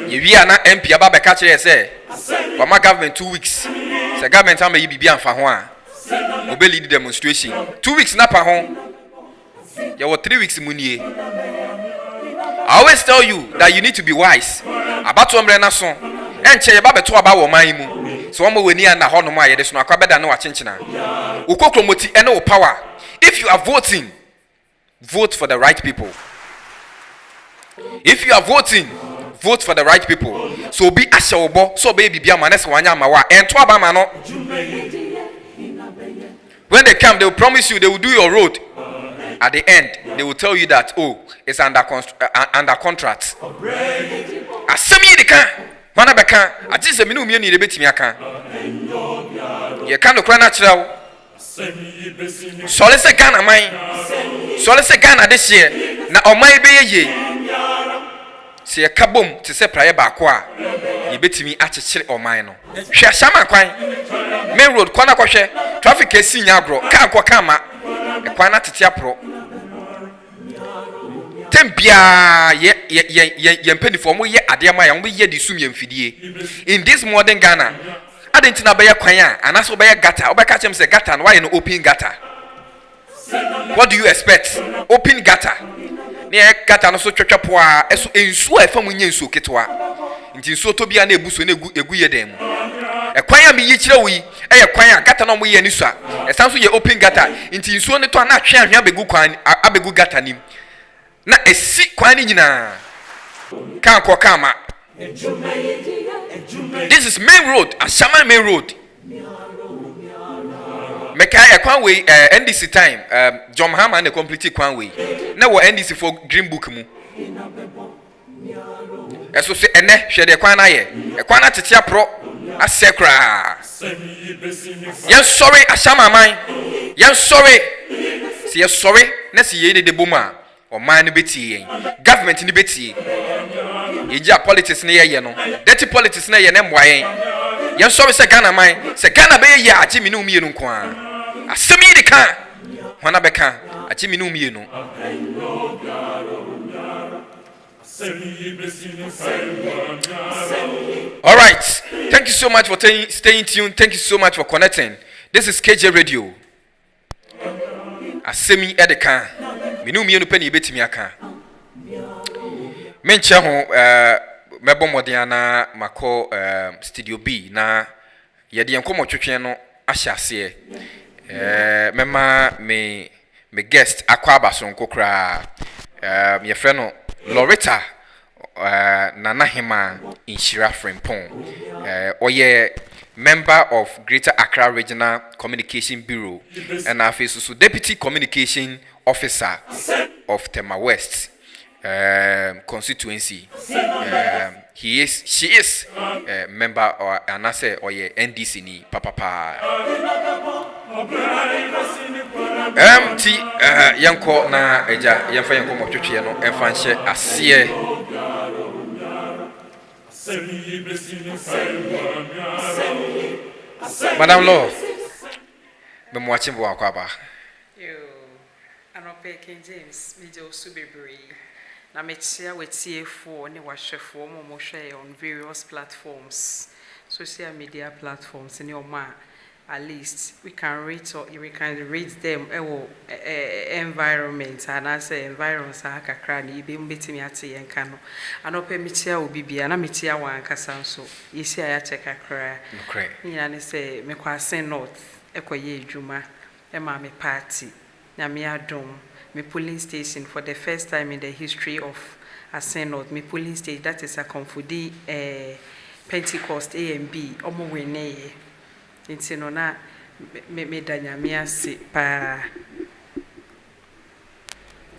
Ye wi ana MP aba be ka kire say wa ma government 2 weeks. Se government am yi bibia amfa ho a. Obe lead demonstration. 2 weeks na pa ho. Ye were 3 weeks munie. I always tell you that you need to be wise. About to umbre na so. Enche ye ba beto aba wo man mu. So wo mo weni ana ho no ma ye de so na akwa beda na wa chenchena. Ukokromoti ene wo power. If you are voting, vote for the right people. If you are voting, vote for the right people. So be ashawobo, so baby bia manes wanya mawa. Ento aba ma no. When they come, they will promise you they will do your road. At the end, they will tell you that it's under contract. Asemi de kan, wana beka, ati se minu mie ni de betimi aka. Ye kan no kra na kira wo. Sole se Ghana man. Sole se Ghana this year na omai be ye. Se ye kabom te se praye ba ko a, ye betimi akekere omai no. Hwe Ashama kwan. Main road kwana kwhwe, traffic esi nya agro, ka kwa kama. E kwana tete apro. Tempia ye mpendifo mo ye adema ya mo ye disum ye mfidie. In this modern Ghana, adentina be ye kwan a anaso be ye gata, obeka chem se gata no why no open gata. What do you expect? Open gata. Ne gata no so twetwepo a eso ensu a fam nya ensu ketwa. Nti ensu to bia na ebuso na egu ye dem. E kwan a me yi kire wi, e ye kwan a gata no mo ye ni so a. E sanso ye open gata. Nti ensu ne to na atwe ahwe abegu kwan abegu gata nim. Na esi kwani nyina kan kwa kama. This is main road, Ashama main road. Meka e kwan we NDC time John Mahama na complete kwan we. Na wo NDC for Green Book mu. Eso se ene hwe de kwan na ye. E kwan na tete apro asekra. Yan sorry Ashama man. Yan sorry. Si ye sorry na si ye de boma. O man ni beti yen government ni beti ija politics ni ye no dirty politics na ye na mwa yen yen so be se Ghana man se Ghana be ye aji mi no mie no nko a asemi de kan wana be kan aji mi no mie no. All right, thank you so much for staying tuned. Thank you so much for connecting. This is KJ Radio. Asemi edeka minu mienu pe ni betimi aka menche ho mebo modiana mako studio B na yede yenkomo twetwe no ahyase mema me guest akwa abasonko kra ye frɛ no Loretta Nana Hema Inshira Frempong oye member of Greater Accra Regional Communication Bureau and also Deputy Communication Officer of Tema West constituency. She is member or anase or ye NDC ni papa. Yanko na eja yanfa yanko motwetwe no emfa nhye ase Madam Law, me watching bo akwaba. Anope King James, media Subibury. Na metia with CA4 ne wahwefo mo share on various platforms, social media platforms in your ma. At least we can read them environment and I say environment sa kakra ni be mbetimi ate yen ka no. Anope metia obi bia na metia wan kasa nso. Yesi aya check kakra. Okay. Nya ne say me kwase north ekoye adwuma e ma me party. Na me adom me polling station for the first time in the history of Asen North. Me polling station, that is a Confudi Pentecost A and B. Omo wene ye. Inti no na me danyame ase pa.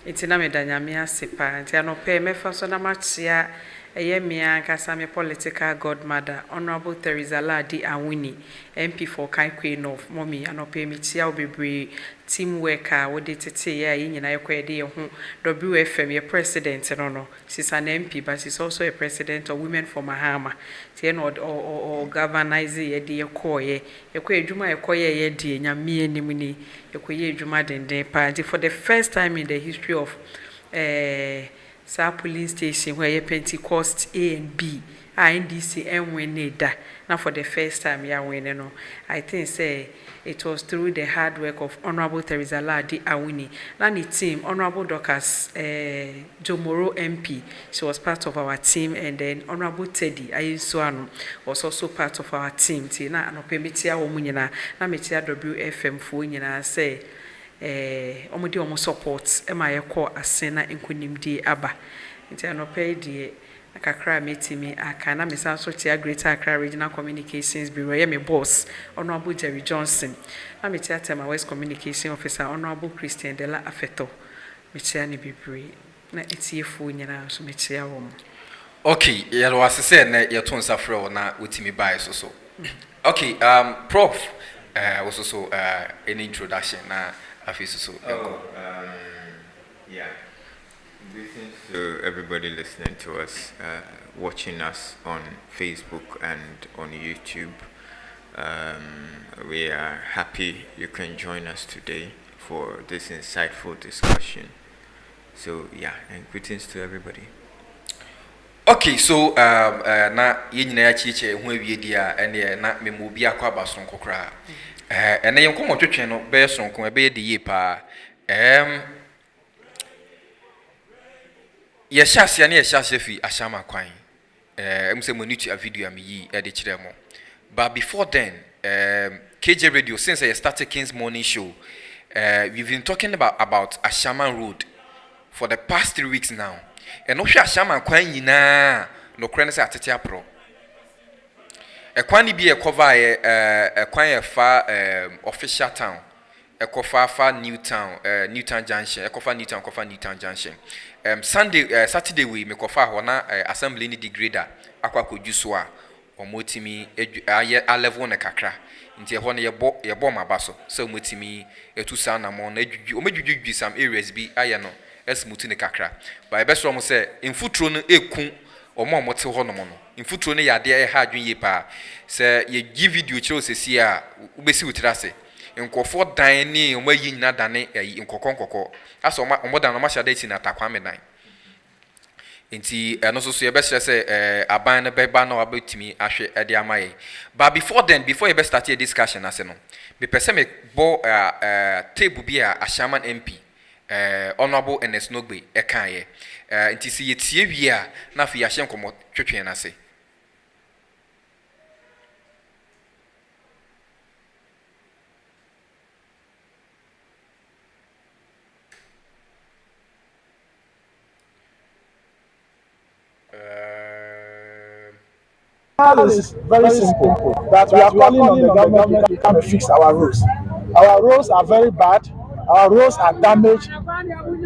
Inti na me danyame ase pa. Inti anope me fa so na machia eye me ankasa me political godmother Honorable Teresa Ladi Awuni MP for Kaikwe North. Mommy anope me tia obebre team worker wo de tete ya yi nyina yekwa de ho WFM your president no she's an MP but she's also a president of Women for Mahama tie no or governize ye de yekoye yekwa adwuma yekoye ye de nyame anim ni yekoye adwuma denden pa for the first time in the history of Sa police station where you Pentecost A and B NDC and win da. Now for the first time you winning no. I think say it was through the hard work of Honorable Teresa Ladi Awuni. Nani team Honorable Docas Jomoro MP. She was part of our team, and then Honorable Teddy Ayinsuano was also part of our team. Tina anope metia wo munyina na metia WFM fo nyina say omudi omo support ema yekọ asena nkunimdi aba nti anope die akakra metimi aka na mesa so tia Greater Accra Regional Communications Bureau ye me boss Honorable Jerry Johnson na metia tema West Communication Officer Honorable Christian Dela Afeto metia ne bibiri na etiefo nyina so metia wo. Okay, yelo asese na yeton safro na wetimi buy so. Okay, prof was also an introduction na yeah. Greetings to everybody listening to us, watching us on Facebook and on YouTube. We are happy you can join us today for this insightful discussion. So yeah, and greetings to everybody. Okay, so na yenyina ya chiche ho awie dia ene na memobi akwa baso nkokra. Ene yenkomo twetwe no be sonko e be de ye pa. Ye hyase na ye hyase fi ashama kwan. Emse monitor a video am yi e de kire mo. But before then, KJ Radio, since I started King's Morning Show, we've been talking about Ashaman Road for the past 3 weeks now. And also Ashaman kwan yina no kran say atete apro. E kwan ni bi e cover e kwan e fa official town. E cover fa Newtown Junction. E cover Newtown Junction. Saturday we me cover ho na assembly ni degrader akwa kojuso a omotimi aye a level na kakra. Nti e ho na ye bo mabaso. So omotimi etusa na mo na omedwudwu some areas bi aye no esmuti ne kakra. But best from say infutro no ekun omomote ho no mo no. Infutro ne yade e ha adwen ye pa. Say ye give video chiro sesi a ubesi utirase. Nkofo dan ni omayi nyina dane nkokko aso omodan no ma shade ti na takwame dan enti eno so ye be say aban ne beba na wabetimi ahwe ede amaye. But before you be start a discussion ase no be pese me bo table bi a Ashaman MP Honorable Ernest Nogbe e kan ye enti si ye tie wi a na fi ya hye nkomo twetwen na ase. Is very simple. That we are calling on the government to come and fix our roads. Our roads are very bad. Our roads are damaged.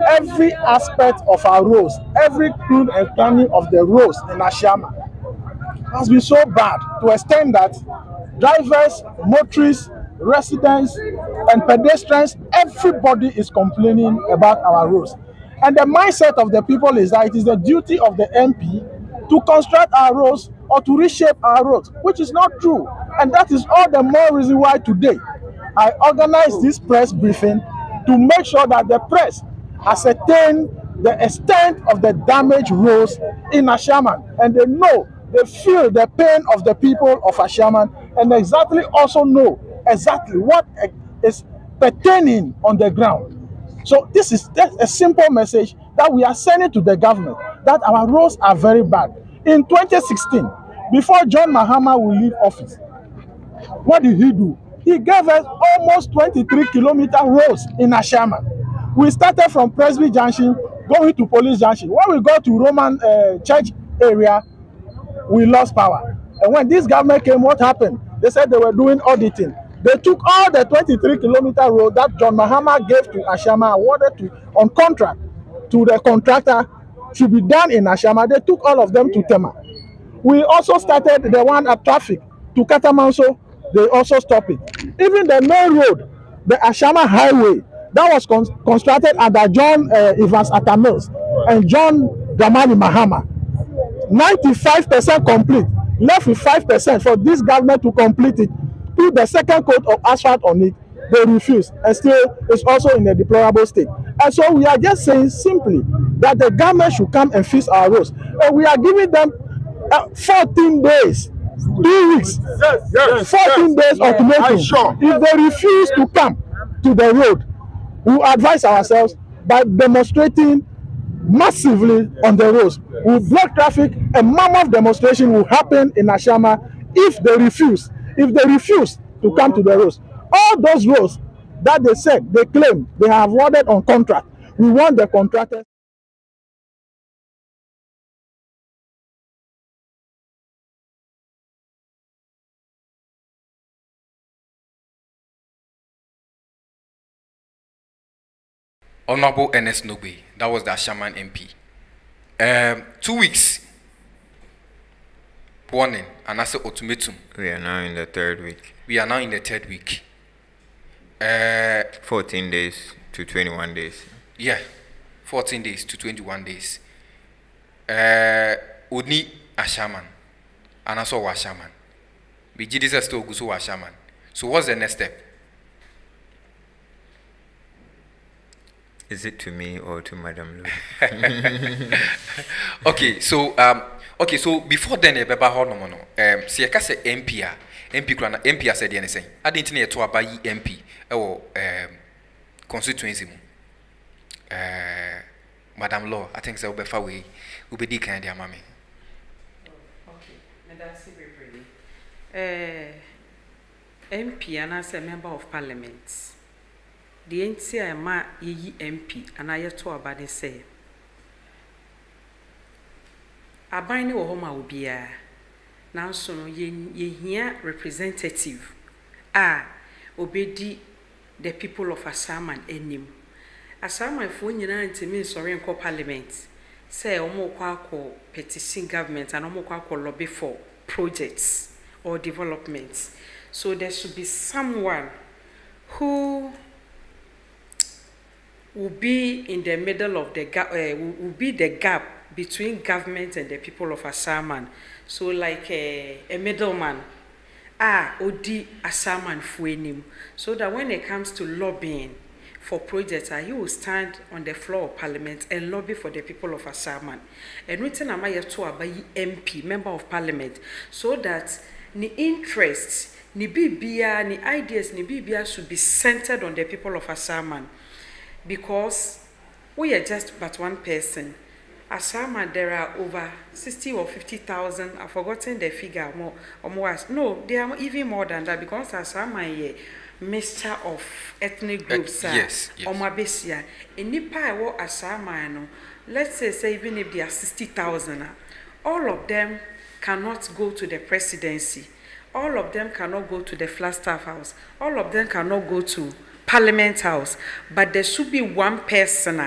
Every aspect of our roads, every clean and planning of the roads in Ashama has been so bad to the extent that drivers, motorists, residents, and pedestrians, everybody is complaining about our roads. And the mindset of the people is that it is the duty of the MP to construct our roads or to reshape our roads, which is not true. And that is all the more reason why today I organized this press briefing to make sure that the press ascertain the extent of the damaged roads in Ashaman, and they feel the pain of the people of Ashaman, and exactly also know exactly what is pertaining on the ground. So this is just a simple message that we are sending to the government, that our roads are very bad. In 2016, before John Mahama will leave office, what did he do? He gave us almost 23-kilometer roads in Ashaman. We started from Presby Junction, going to Police Junction. When we got to Roman Church area, we lost power. And when this government came, what happened? They said they were doing auditing. They took all the 23-kilometer road that John Mahama gave to Ashama, awarded on contract to the contractor, should be done in Ashama. They took all of them to Tema. We also started the one at traffic to Katamanso. They also stopped it. Even the main road, the Ashama Highway, that was constructed under John Evans Atamils and John Dramani Mahama. 95% complete. Left with 5% for this government to complete it. Put the second coat of asphalt on it. They refuse, and still it's also in a deplorable state. And so we are just saying simply that the government should come and fix our roads. And we are giving them 14 days, 2 weeks, 14 days ultimatum. If they refuse to come to the road, we will advise ourselves by demonstrating massively on the roads. We will block traffic. A mammoth demonstration will happen in Ashama if they refuse. If they refuse to come to the roads, all those roads that they claim they have awarded on contract, we want the contractors. Honorable Ernest Nogbe, that was the Ashaman MP. 2 weeks warning and I said ultimatum. We are now in the third week. 14 days to 21 days. Yeah, 14 days to 21 days. Oni Ashaman, and I saw Washaman. BGDS still go to Washaman. So what's the next step? Is it to me or to Madam Lou? Okay, so before then, see, I can say MP said anything. I didn't need to buy MP or constituency. Madam Law, I think so. Before we be declined, dear mammy. Okay, and that's it. MP and as a member of Parliament. The NCI ma ye MP and I to about the say. Aban ni wo homa obia. Now so no ye here representative obedi the people of Asaman enim. Asaman fo nyina ntimi sori nko parliament. Say omo kwa akọ petition government and omo kwa akọ lobby for projects or developments. So there should be someone who will be in the middle of the gap, will be the gap between government and the people of Asaman. So like a middleman, Odi Asaman Fuenim. So that when it comes to lobbying for projects, he will stand on the floor of Parliament and lobby for the people of Asaman. And written amaya to abayi MP, member of Parliament, so that the interests, ni bibia, ni ideas, ni bibia should be centered on the people of Asaman. Because we are just but one person. Asama, there are over 60 or 50,000. I've forgotten the figure. More. No, there are even more than that because Asama is a mixture of ethnic groups. Yes. Omabesia. In Nipa, what Asama, no. Let's say even if there are 60,000, all of them cannot go to the presidency. All of them cannot go to the Flagstaff House. All of them cannot go to Parliament House, but there should be one person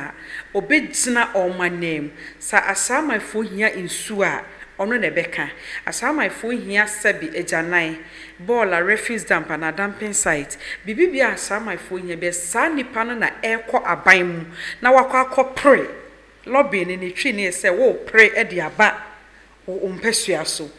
obedina on my name. Sa asama fo hia insua ono nebeka. Asama fo hia sebi ejanai bola refuse dump na dumping site. Bibibia asama fo hia be sa nipa no na ekọ aban mu na wakọ akọ pray. Lobby ni twi ni se wo pray e de aba o mpesua so.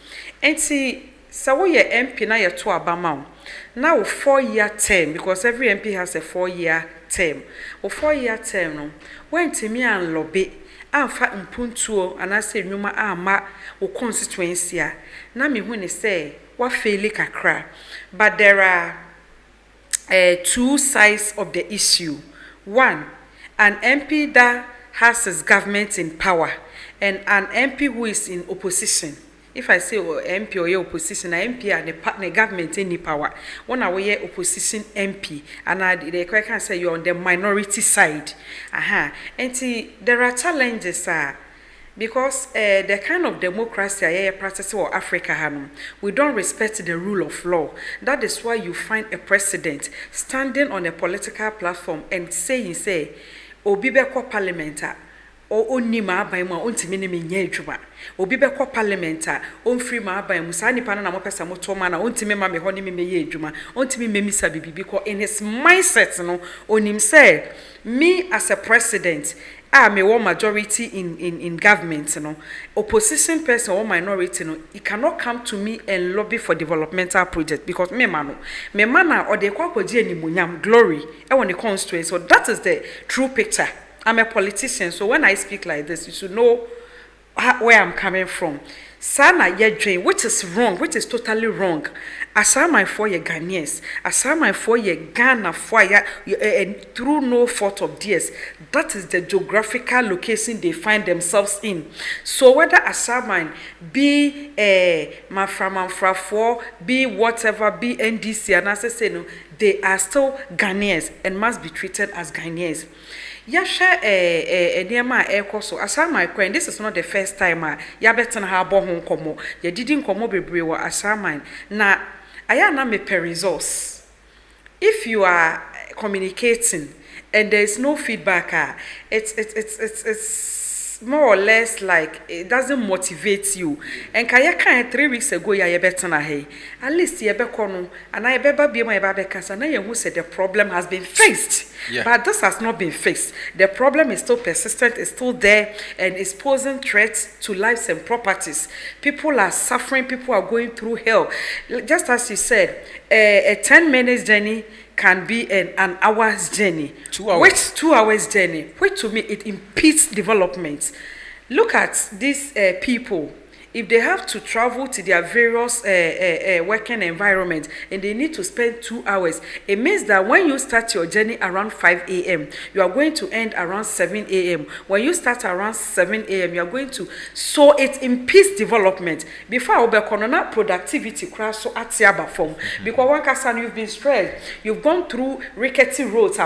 Enti sa wo ye MP na ye to abama Now 4-year term, because every MP has a 4-year term. Or 4-year term, no. When to me and lobby, I'm fat and puntuo, and I say, Numa, ama, or constituency. Now me when they say, what fail kakra. But there are two sides of the issue. One, an MP that has his government in power, and an MP who is in opposition. If I say MP or opposition, an MP and the partner government in the power, one away opposition MP, and they can say you're on the minority side. And see, there are challenges, because the kind of democracy I practice in Africa, we don't respect the rule of law. That is why you find a president standing on a political platform and saying, Obi beko parliamenta, o onni ma aban mu a ontimi ne menye adwuma. Obi beko parliamenta, onfiri ma aban mu sa nipa na mo pesa mo to ma na ontimi ma me ho ne me meye adwuma. Ontimi memisa bibi because in his mindset no onim say me as a president me one majority in government, opposition person or minority, it cannot come to me and lobby for developmental project because me mana or the kwakwaji glory I want the constituency. So that is the true picture. I'm a politician, so when I speak like this, you should know where I'm coming from. Sana ye which is wrong, which is totally wrong. Asama my 4 year Ghanaians, asama my 4 year Ghana fire through no fault of theirs. That is the geographical location they find themselves in. So whether asama be Mafra, be whatever, be NDC, and as I say, no, they are still Ghanaians and must be treated as Ghanaians. Yasha Niama Ekoso, aside my friend, this is not the first time Yabetan Harbor Home Como. You didn't come over brewer assignment. Now, I am not a resource. If you are communicating and there is no feedback, it's more or less like it doesn't motivate you. And kaya 3 weeks ago ya better na hey. At least ye be kono and I beba be my babeka and I who said the problem has been fixed. Yeah. But this has not been fixed. The problem is still persistent, it's still there, and is posing threats to lives and properties. People are suffering, people are going through hell. Just as you said, a 10 minutes journey can be an hour's journey. 2 hours. Which 2 hours journey, which to me it impedes development. Look at these people. If they have to travel to their various working environment and they need to spend 2 hours, it means that when you start your journey around 5 a.m., you are going to end around 7 a.m. When you start around 7 a.m., you are going to... So it impedes development. Before obekonona productivity crash so at Siaba form. Because one person you've been stressed, you've gone through rickety roads,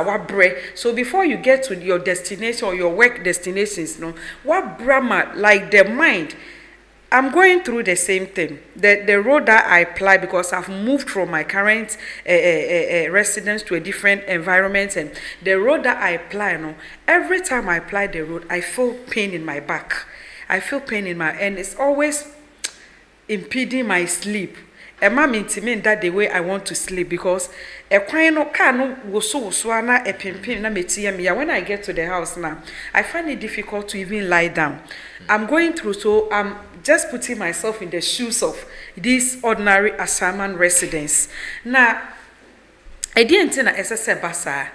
so before you get to your destination or your work destinations, what Brahma, like the mind, I'm going through the same thing. The road that I apply because I've moved from my current residence to a different environment, and the road that I apply, every time I apply the road, I feel pain in my back. I feel pain in my, and it's always impeding my sleep. Emma mean that the way I want to sleep because a no car no woso na a pimpin na metia me. When I get to the house now, I find it difficult to even lie down. I'm going through, so I'm just putting myself in the shoes of these ordinary Asaman residents. Now, I didn't think as I said, Basa,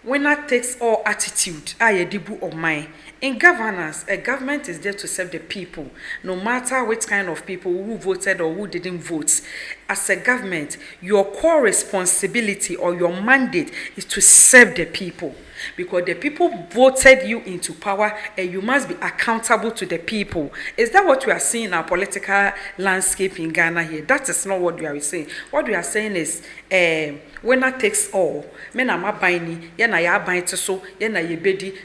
winner takes all attitude, I debu of mine. In governance, a government is there to serve the people, no matter which kind of people who voted or who didn't vote. As a government, your core responsibility or your mandate is to serve the people. Because the people voted you into power and you must be accountable to the people. Is that what we are seeing in our political landscape in Ghana here? That is not what we are saying. What we are saying is winner takes all.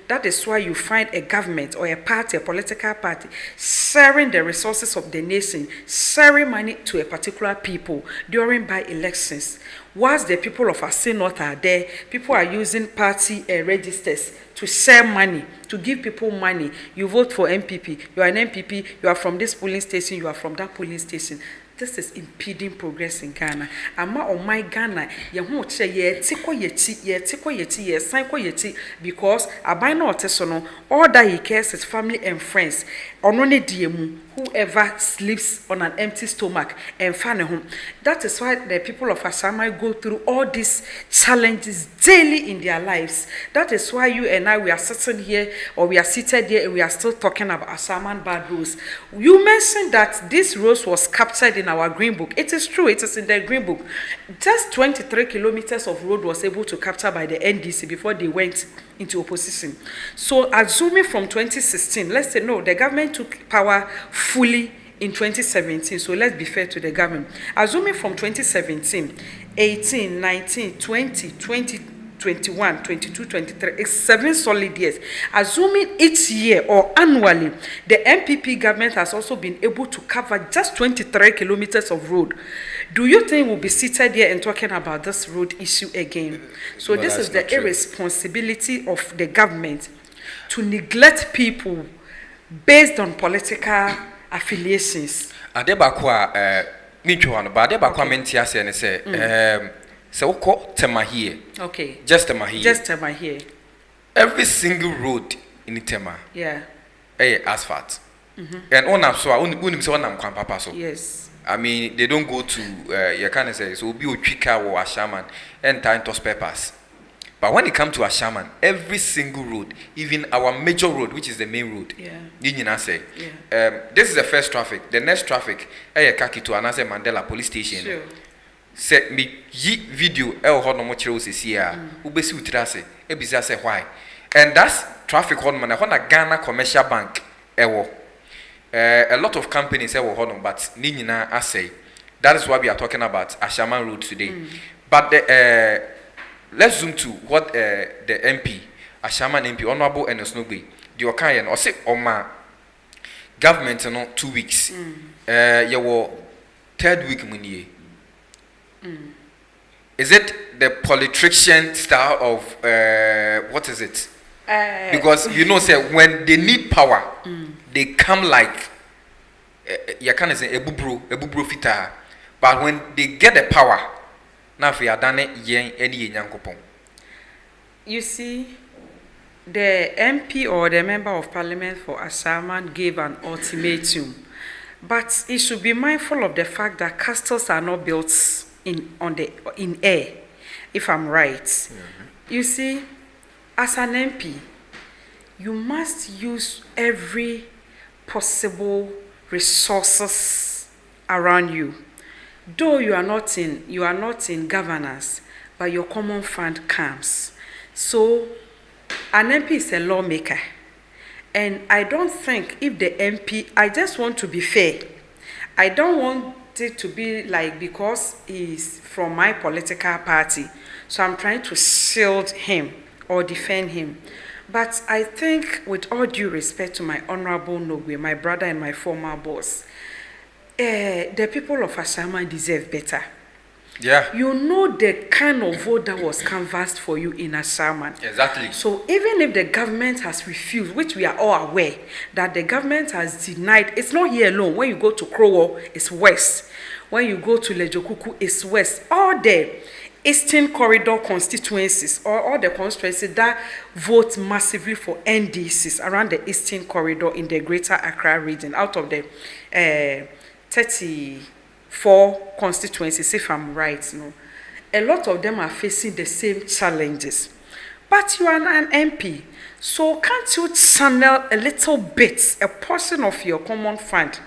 That is why you find a government or a party, a political party, sharing the resources of the nation, sharing money to a particular people during by-elections. Whilst the people of Ase North are there, people are using party registers to share money, to give people money. You vote for MPP, you are an MPP, you are from this polling station, you are from that polling station. this is impeding progress in Ghana. Ama on my Ghana, ye ho che ye tiko yeti, ye sign ko yeti, because abai no otesono, all that he cares is family and friends. Onone diemu, whoever sleeps on an empty stomach and fan home. That is why the people of Asama go through all these challenges daily in their lives. That is why you and I, we are sitting here, or we are seated here, and we are still talking about Asaman Bad Rules. You mentioned that this rose was captured in our green book. It is true, it is in the green book. Just 23 kilometers of road was able to capture by the NDC before they went into opposition. So assuming from 2016, let's say no, the government took power fully in 2017. So let's be fair to the government. Assuming from 2017, 18, 19, 20, 21, 22, 23, it's 7 solid years. Assuming each year or annually, the MPP government has also been able to cover just 23 kilometers of road. Do you think we'll be seated here and talking about this road issue again? So this is the irresponsibility of the government to neglect people based on political affiliations. Adebakwa mitwana ba adebakwa mentia say ne say so woko Tema here. Okay. Just Tema here. Just Tema here. Every single road in Tema. Yeah. Asphalt. And on so unim so on papa so. Yes. I mean, they don't go to you can say so be Ochika or Ashaman and time to peppers. But when it comes to Ashaman, every single road, even our major road, which is the main road, this is the first traffic. The next traffic, Kaki to Anase Mandela police station. Sure. Say me video no much rose here. Ubesi utrase, ebisa say why. And that's traffic on man. A Ghana commercial bank a lot of companies but Nina I say that is why we are talking about Ashaman Road today. But the let's zoom to what the MP, Ashaman MP, Honorable Enosnogbe, the Okayan, or say Oma government 2 weeks. You were 3rd week money. Is it the politician style of what is it? Because you know, say when they need power, they come like you can say ebubro fita. But when they get the power, now we are done any yankopon. You see, the MP or the member of parliament for Ashaman gave an ultimatum, but it should be mindful of the fact that castles are not built in air. If I'm right, you see, as an MP, you must use every possible resources around you. Though you are not in governance, but your common fund comes. So an MP is a lawmaker. And I don't think if the MP, I just want to be fair. I don't want it to be like because he's from my political party, so I'm trying to shield him or defend him. But I think, with all due respect to my Honorable Nogwe, my brother and my former boss, the people of Ashaman deserve better. Yeah. You know the kind of vote that was canvassed for you in Ashaman. Exactly. So even if the government has refused, which we are all aware, that the government has denied, it's not here alone. When you go to Krowo, it's west. When you go to Lejokuku, it's west. All the Eastern Corridor constituencies, or all the constituencies that vote massively for NDCs around the Eastern Corridor in the Greater Accra region, out of the 34 constituencies, if I'm right, no, a lot of them are facing the same challenges. But you are an MP, so can't you channel a little bit, a portion of your common fund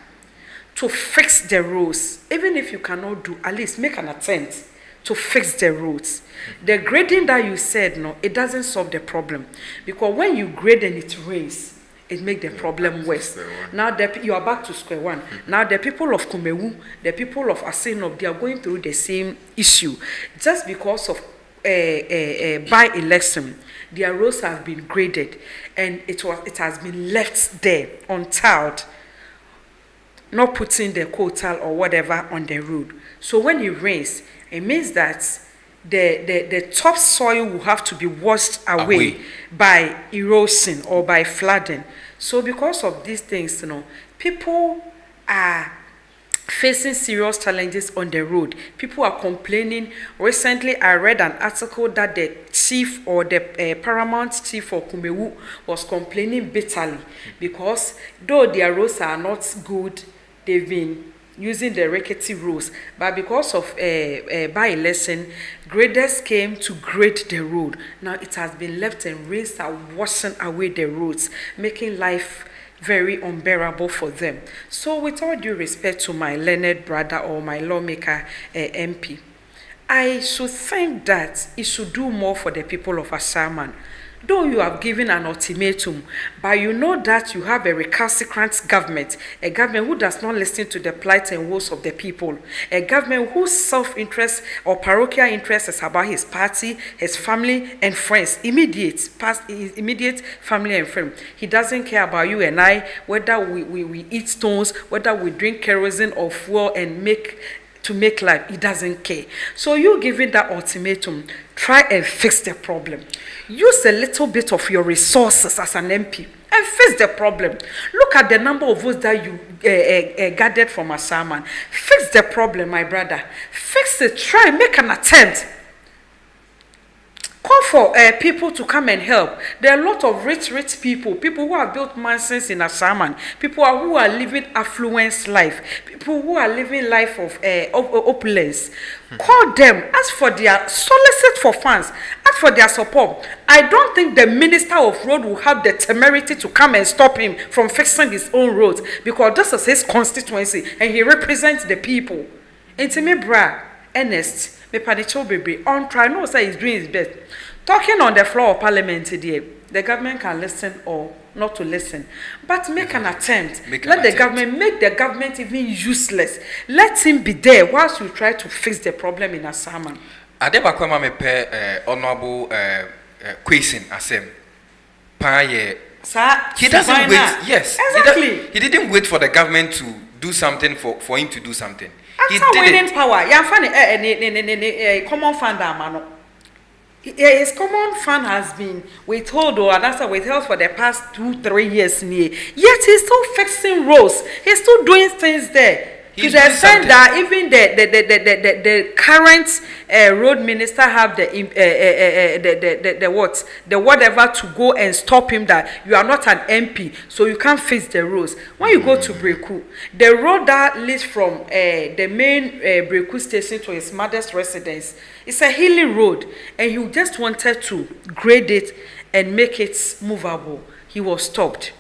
to fix the roads? Even if you cannot do, at least make an attempt to fix the roads. The grading that you said, no, it doesn't solve the problem. Because when you grade and it rains, it makes the problem worse. Now you are back to square one. Now the people of Kumewu, the people of Asenov, they are going through the same issue. Just because of by-election, their roads have been graded and it has been left there untiled, not putting the coatal or whatever on the road. So when it rains, it means that the topsoil will have to be washed away by erosion or by flooding. So because of these things, people are facing serious challenges on the road. People are complaining. Recently, I read an article that the chief or the paramount chief for Kumewu was complaining bitterly because though their roads are not good, they've been using the rickety roads, but because of by-election, graders came to grade the road. Now it has been left and rains are washing away the roads, making life very unbearable for them. So with all due respect to my learned brother or my lawmaker MP, I should think that it should do more for the people of Ashaman. Though you have given an ultimatum, but you know that you have a recalcitrant government, a government who does not listen to the plight and woes of the people, a government whose self-interest or parochial interest is about his party, his family and friends, immediate family and friends. He doesn't care about you and I, whether we eat stones, whether we drink kerosene or fuel and make life. He doesn't care. So you giving that ultimatum, try and fix the problem. Use a little bit of your resources as an MP and fix the problem. Look at the number of votes that you gathered from Ashaman. Fix the problem, my brother. Fix it. Try, make an attempt. Call for people to come and help. There are a lot of rich people who have built mansions in Ashaman, people who are living affluence life, people who are living life of opulence. Call them, ask for their, solicit for funds, ask for their support. I don't think the Minister of Road will have the temerity to come and stop him from fixing his own roads because this is his constituency and he represents the people. Intime bra, Ernest. On try no say he's doing his best. Talking on the floor of parliament today, the government can listen or not to listen, but make an attempt. Let the government make the government even useless. Let him be there whilst you try to fix the problem in Ashaman. Adebakwema mepe honorable question asem. He doesn't wait. Yes, exactly. He didn't wait for the government to do something for him to do something. After winning power, common fund his common fund has been withheld or withheld for the past 2-3 years. Yet he's still fixing roads. He's still doing things there. To the extent that even the current road minister have the whatever to go and stop him that you are not an MP, so you can't fix the roads. When you go to Breku, the road that leads from the main Breku station to his mother's residence, it's a hilly road, and he just wanted to grade it and make it movable. He was stopped.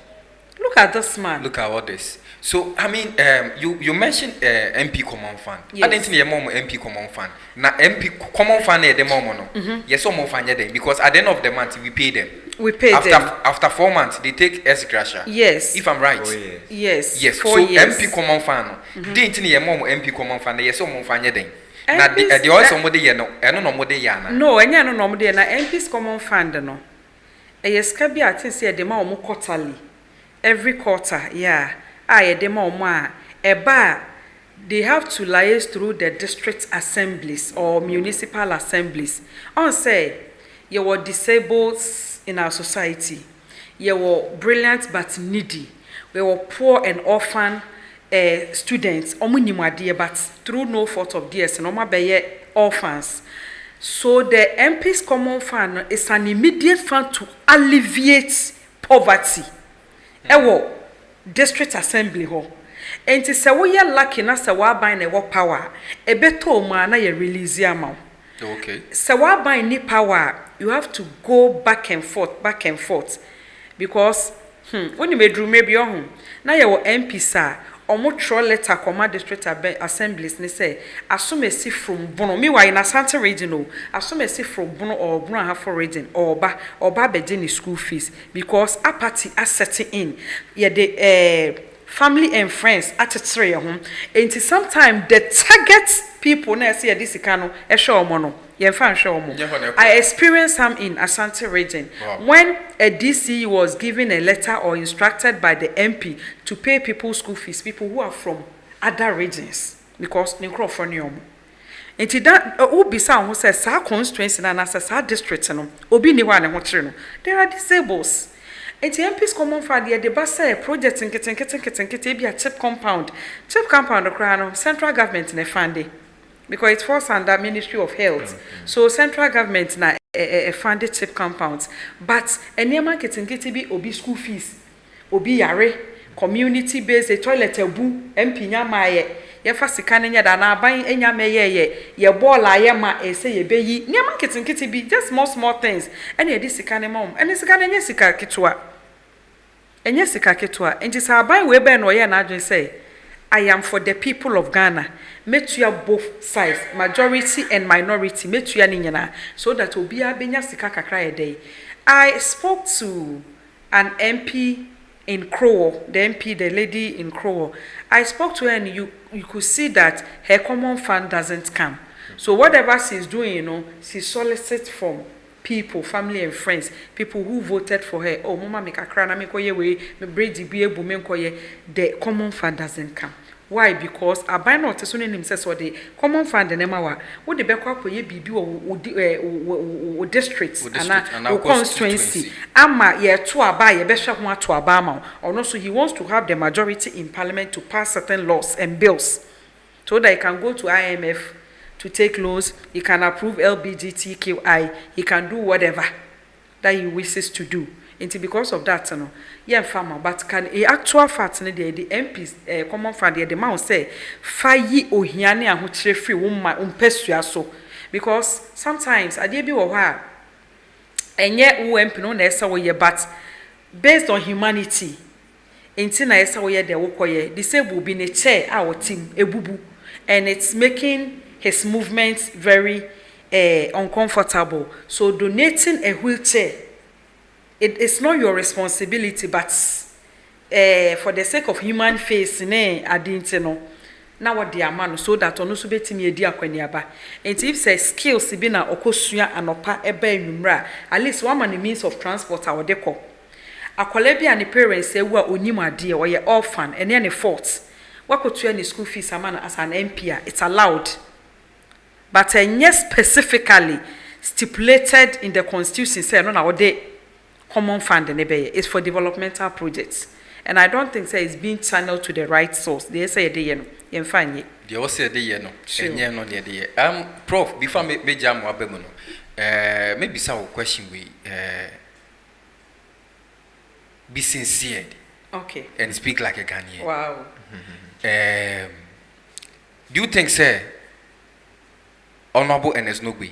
Look at this man. Look at all this. So I mean, you mentioned MP Common Fund. Yes. I didn't hear more MP Common Fund. Now MP Common Fund is the more yes, some more fund them because at the end of the month we pay them. We pay them after 4 months. They take S crusher. Yes. If I'm right. Yes. Yes. 4 so years. MP Common Fund. Didn't hear more MP Common Fund. Yes, some more fund them. Now the also more they no. I don't know more they yana. No, any no more they na MP's Common Fund no. Yes, can be at say the ma omo quarterly. Every quarter, yeah. They have to liaise through the district assemblies or municipal assemblies. On say, you were disabled in our society. You were brilliant but needy. We were poor and orphan students. But through no fault of theirs, and orphans. So the MP's Common Fund is an immediate fund to alleviate poverty. Ewo district assembly ho enti se wo ye lucky na se wa ban na wo power e beto ma na ye release amount. Okay, se wa ban ni power, you have to go back and forth because when you medru maybe ohun na ye wo MP sir omo tro letter command district assemblies ni say asomesi from Bono mi wa in Asante region o asomesi from Bono or Bono Ahafo region or oba beje ni school fees because a party asset in ye the family and friends at 3 home enti sometimes the target people na say this ikano e show omo no ye fan show omo. I experienced some in Asante region. Wow. When a DC was given a letter or instructed by the MP to pay people school fees, people who are from other regions because ninkro for ni omo enti that obi sa who says sa constituency na sa district no obi ni wa ne ho kire no there are disabled. Enti MPs common fund ye de ba say project nkete be a chip compound. Chip compound okra no central government na fund it because it falls under Ministry of Health. So central government na funded chip compounds. But enema nkete be obi school fees, obi yare, community based toilet ebu MP nyama ye fa sika ne nya da na aban enya meye ye ball aye ma say ye beyi nyama nkete be just small things. And ye di sika ne mom. And sika ne nya sika kitwa. Enye sika kitwa. Enti sa aban we be no ye na adwen say I am for the people of Ghana. Metuya both sides, majority and minority. Metuya ni nyina so that obia benya sika kakra ye dey. I spoke to an MP in Crow, the MP, the lady in Crow. I spoke to her and you could see that her common fund doesn't come. So whatever she's doing, you know, she solicits from people, family and friends, people who voted for her. Oh, mama make a crana me koye we me brady be able me koye. The common fund doesn't come. Why? Because I buy not to him says what the common fund the name what the backup koye bibi or districts and constituency. Ama ye to abai ye besha one to abama. Or also he wants to have the majority in parliament to pass certain laws and bills so that he can go to IMF to take loans, he can approve LGBTQI, he can do whatever that he wishes to do. And because of that, you know, yeah, farmer, but can a actual fact the MPs common fund the man say fayi ohiane and who free umpesua so because sometimes I did be or and yet MP no nessa way but based on humanity, in na esa way the wokoye, disabled be a chair our team a bubu and it's making his movements very uncomfortable. So donating a wheelchair, it is not your responsibility, but for the sake of human face, I didn't know. Now what the amount so that on also bet me a dear kweniaba. And if say skills be na okosuya and opa ebe numra, at least one man the means of transport our deco. A collebi and the parents say we are onima dear or your orphan and any faults. What could you any school fees a man as an MP? It's allowed. But yes, specifically stipulated in the constitution, say no, now the common fund is for developmental projects, and I don't think say it's being channeled to the right source. They say they find it. They also say they no, and no they Prof. Before me jam wabemuno, maybe some question we be sincere, okay, and speak like a Ghanaian. Wow. Do you think say? Honorable Ernest Nogbe,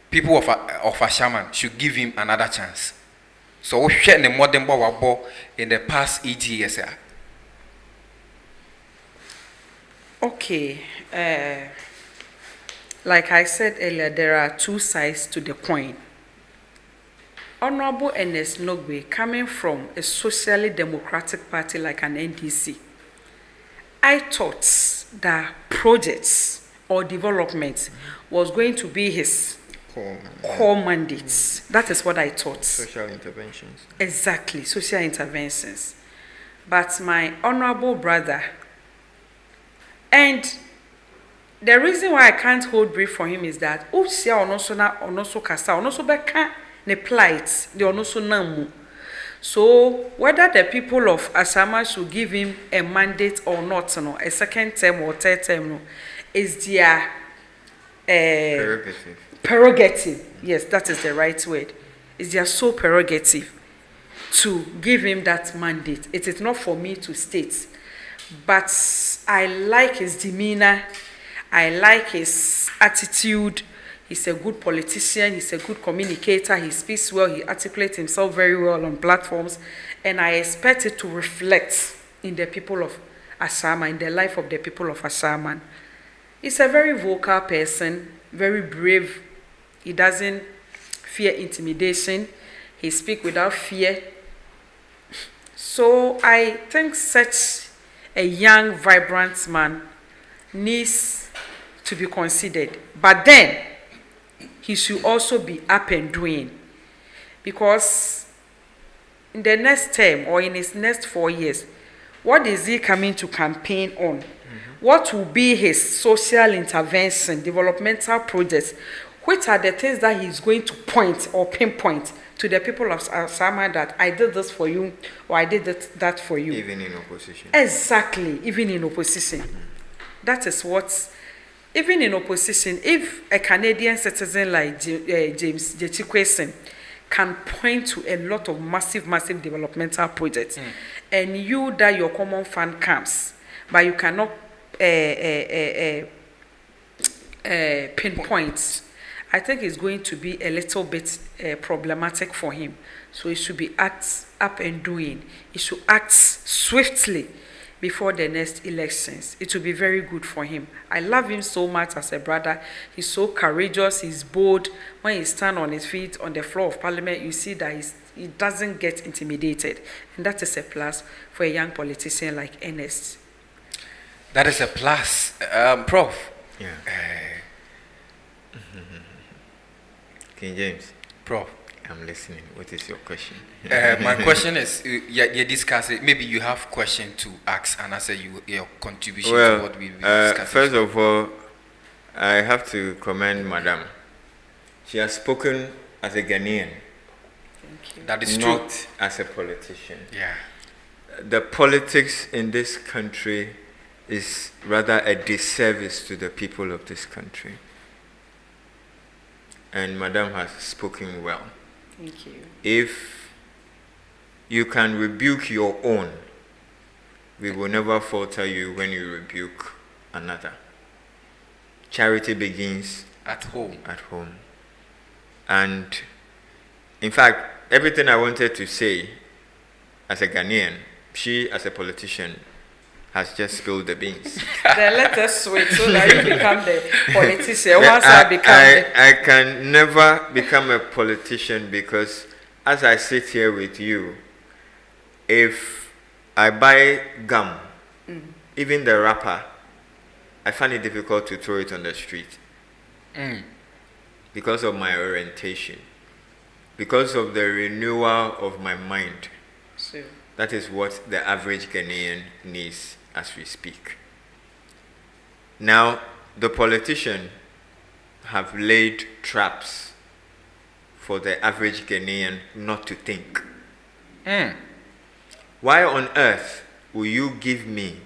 people of Ashaman should give him another chance. So we share the modern boy in the past 8 years. Okay, like I said earlier, there are two sides to the coin. Honorable Ernest Nogbe, coming from a socially democratic party like an NDC, I thought that projects or development was going to be his core mandates. That is what I thought. Social interventions. Exactly, social interventions. But my honorable brother, and the reason why I can't hold brief for him is that Usia onoso kasa onoso beka ne plight the onoso namu. So whether the people of Asama should give him a mandate or not, no, a second term or third term, no, is their prerogative. Yes, that is the right word. It's their sole prerogative to give him that mandate. It is not for me to state. But I like his demeanor. I like his attitude. He's a good politician. He's a good communicator. He speaks well. He articulates himself very well on platforms. And I expect it to reflect in the people of Asama, in the life of the people of Asama. He's a very vocal person, very brave. He doesn't fear intimidation. He speaks without fear. So I think such a young, vibrant man needs to be considered. But then, he should also be up and doing. Because in the next term or in his next 4 years, what is he coming to campaign on? What will be his social intervention, developmental projects? Which are the things that he's going to point or pinpoint to the people of Sama that I did this for you or I did that for you. Even in opposition. Exactly, even in opposition. That is what, even in opposition, if a Canadian citizen like James Jechikwesen can point to a lot of massive developmental projects, and you that your common fund comes, but you cannot pinpoint, I think it's going to be a little bit problematic for him. So it should be act up and doing. It should act swiftly before the next elections. It will be very good for him. I love him so much as a brother. He's so courageous, he's bold. When he stands on his feet on the floor of parliament, you see that he doesn't get intimidated. And that is a plus for a young politician like Ernest. That is a plus. Prof. Yeah. King James. Prof. I'm listening. What is your question? My question is, you discuss it. Maybe you have question to ask, and I say your contribution to what we discussed. First of all, I have to commend Madam. She has spoken as a Ghanaian. Thank you. That is true. Not as a politician. Yeah. The politics in this country is rather a disservice to the people of this country. And Madam has spoken well. Thank you. If you can rebuke your own, we will never falter you when you rebuke another. Charity begins At home. at home. And in fact, everything I wanted to say as a Ghanaian, she as a politician has just spilled the beans. Then let us switch so that you become the politician. Once I become I can never become a politician because as I sit here with you, if I buy gum, even the wrapper, I find it difficult to throw it on the street because of my orientation, because of the renewal of my mind. So, That is what the average Ghanaian needs as we speak. Now, the politicians have laid traps for the average Ghanaian not to think. Why on earth will you give me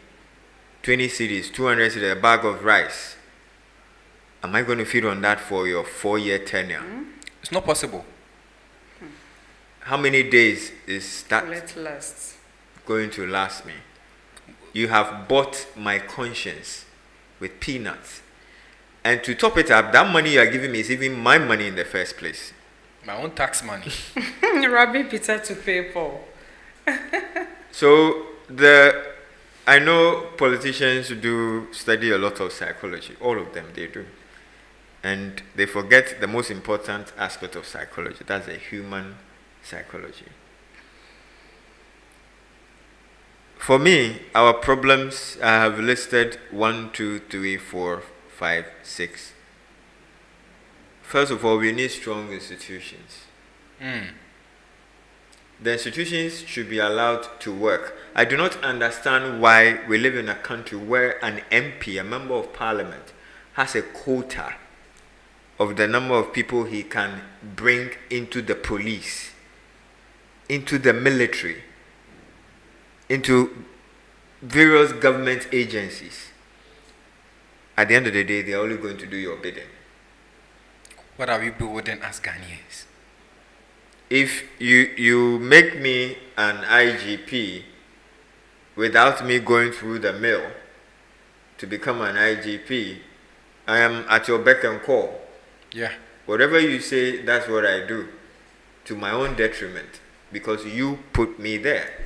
20 cedis, 200 cedis, a bag of rice? Am I going to feed on that for your 4-year tenure? It's not possible. How many days is that let last. going to last me? You have bought my conscience with peanuts. And to top it up, that money you are giving me is even my money in the first place. My own tax money. Rabbi Peter to pay for. So I know politicians do study a lot of psychology. All of them, they do. And they forget the most important aspect of psychology. That's the human psychology. For me, our problems, I have listed 1, 2, 3, 4, 5, 6. First of all, we need strong institutions. The institutions should be allowed to work. I do not understand why we live in a country where an MP, a member of parliament, has a quota of the number of people he can bring into the police, into the military, into various government agencies. At the end of the day, they are only going to do your bidding. What are we building as Ghanaians? If you make me an IGP without me going through the mill to become an IGP, I am at your beck and call. Yeah. Whatever you say, that's what I do, to my own detriment, because you put me there.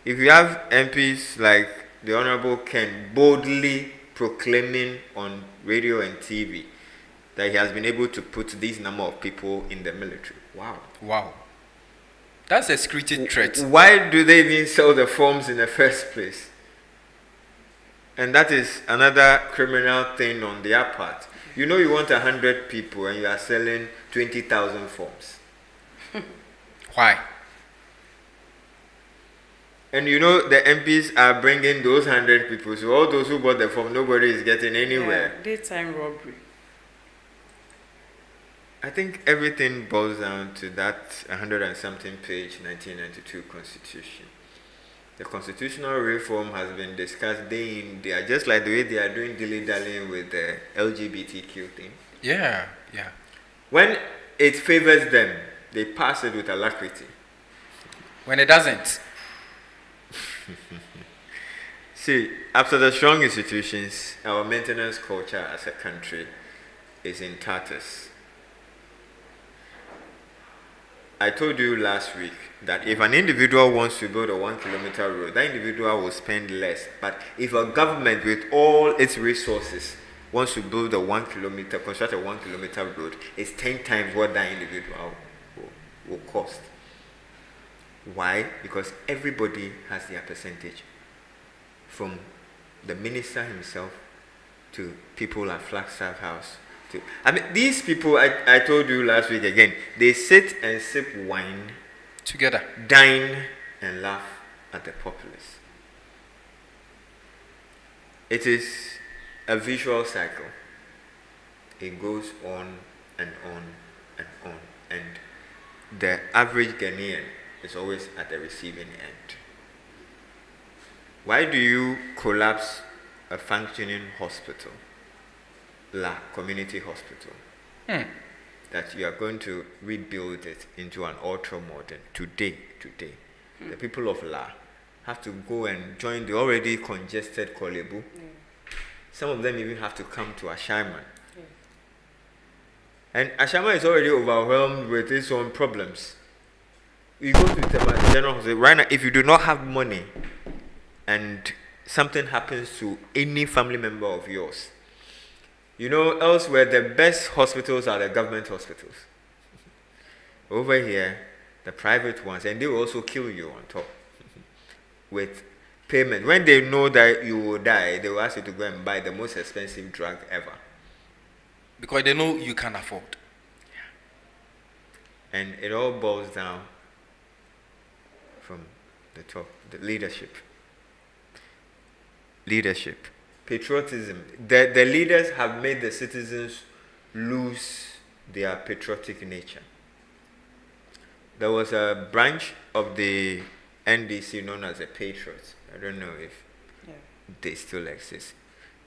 If you have MPs like the Honorable Ken boldly proclaiming on radio and TV that he has been able to put this number of people in the military, wow. That's a security threat. Why do they even sell the forms in the first place? And that is another criminal thing on their part. You know you want 100 people and you are selling 20,000 forms. Why? And you know the MPs are bringing those 100 people. So all those who bought the form, nobody is getting anywhere. Yeah, daytime robbery. I think everything boils down to that 100 and something page 1992 Constitution. The constitutional reform has been discussed day in, day out, just like the way they are doing dilly-dallying with the LGBTQ thing. Yeah. When it favors them, they pass it with alacrity. When it doesn't. See, after the strong institutions, our maintenance culture as a country is in tatters. I told you last week that if an individual wants to build a 1 kilometer road, that individual will spend less. But if a government with all its resources wants to build a 1 kilometer, construct a 1 kilometer road, it's 10 times what that individual will cost. Why? Because everybody has their percentage. From the minister himself to people at Flagstaff House. I mean, these people, I told you last week again, they sit and sip wine Together. dine and laugh at the populace. It is a visual cycle. It goes on and on and on, and the average Ghanaian is always at the receiving end. Why do you collapse a functioning hospital, community hospital, that you are going to rebuild it into an ultra-modern today? The people of La have to go and join the already congested Kolebu. Some of them even have to come to Ashaiman. And Ashaiman is already overwhelmed with its own problems. You go to the general hospital right now, if you do not have money and something happens to any family member of yours, you know, elsewhere the best hospitals are the government hospitals. Over here, the private ones, and they will also kill you on top with payment. When they know that you will die, they will ask you to go and buy the most expensive drug ever. Because they know you can afford. And it all boils down from the top, the leadership. Patriotism. The leaders have made the citizens lose their patriotic nature. There was a branch of the NDC known as the Patriots. I don't know if they still exist.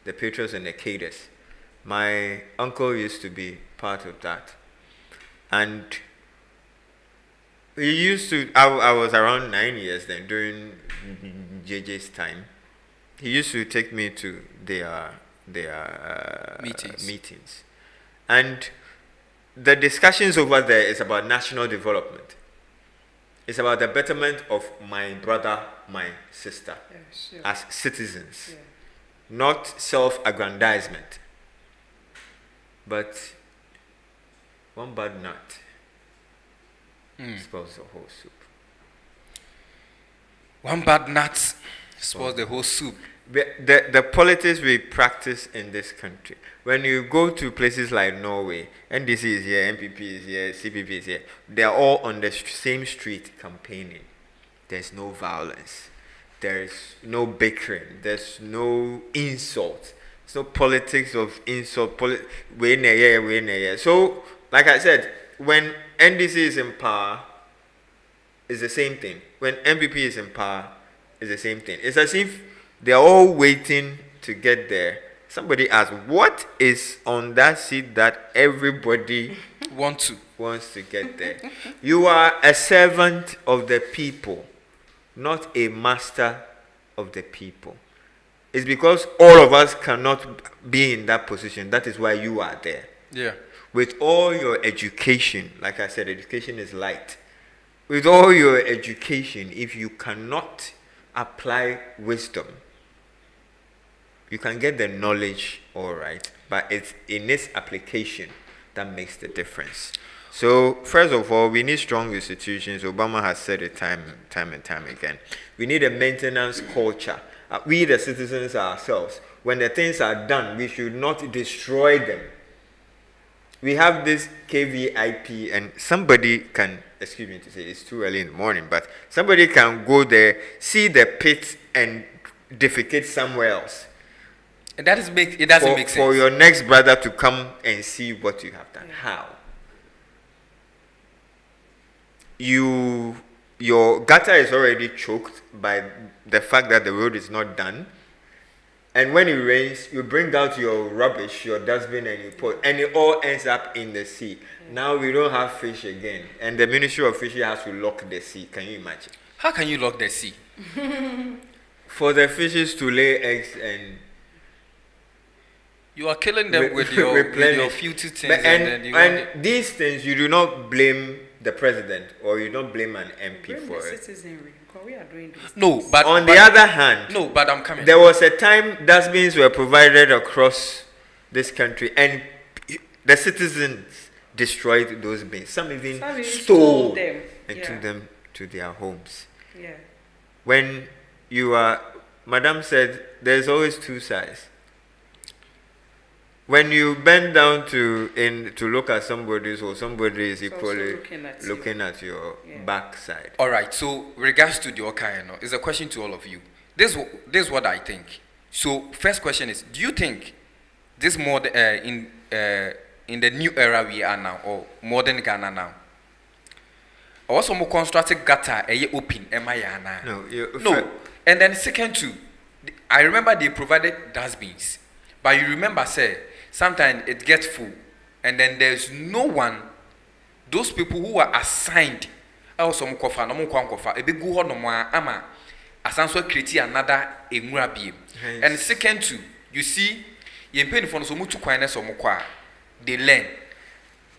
The Patriots and the Cadres. My uncle used to be part of that. And he used to, I was around 9 years then, during JJ's time. He used to take me to their meetings. And the discussions over there is about national development. It's about the betterment of my brother, my sister, as citizens. Not self-aggrandizement. But one bad nut spoils the whole soup. One bad nut spoils the whole soup. The politics we practice in this country, when you go to places like Norway, NDC is here, MPP is here, CPP is here, they're all on the same street campaigning. There's no violence. There's no bickering. There's no insult. There's no politics of insult. So, like I said, when NDC is in power, it's the same thing. When MPP is in power, it's the same thing. It's as if they're all waiting to get there. Somebody asked, what is on that seat that everybody wants to get there? You are a servant of the people, not a master of the people. It's because all of us cannot be in that position. That is why you are there. Yeah. With all your education, like I said, education is light. With all your education, if you cannot apply wisdom, you can get the knowledge, all right, but it's in its application that makes the difference. So, first of all, we need strong institutions. Obama has said it time and time again. We need a maintenance culture. We, the citizens ourselves, when the things are done, we should not destroy them. We have this KVIP, and somebody can, excuse me to say, it's too early in the morning, but somebody can go there, see the pit, and defecate somewhere else. It doesn't make sense. For your next brother to come and see what you have done. How? your gutter is already choked by the fact that the road is not done. And when it rains, you bring out your rubbish, your dustbin, and you put, and it all ends up in the sea. Now we don't have fish again, and the Ministry of Fisheries has to lock the sea. Can you imagine? How can you lock the sea? For the fishes to lay eggs and you are killing them with your filthy things. And these things, you do not blame the president or you don't blame an MP for it. Citizenry. We are doing this. No, but on the other hand, no, but I'm coming. There was a time dustbins were provided across this country, and the citizens destroyed those bins. Some even stole them and took them to their homes. Yeah. When Madam said, there's always two sides. When you bend down to look at somebody, so somebody is equally looking at your backside. All right. So, regards to the Okaino, it's a question to all of you. This is what I think. So, first question is: do you think this in the new era we are now, or modern Ghana now, also more constructed gutter open? No. And then second two, I remember they provided dustbins, but you remember sometimes it gets full, and then there's no one. Those people who are assigned, also no kofa, a big go no more ama, asanso create another emura beam. And second two, you see, you pay for so much quietness or mokwa, they learn.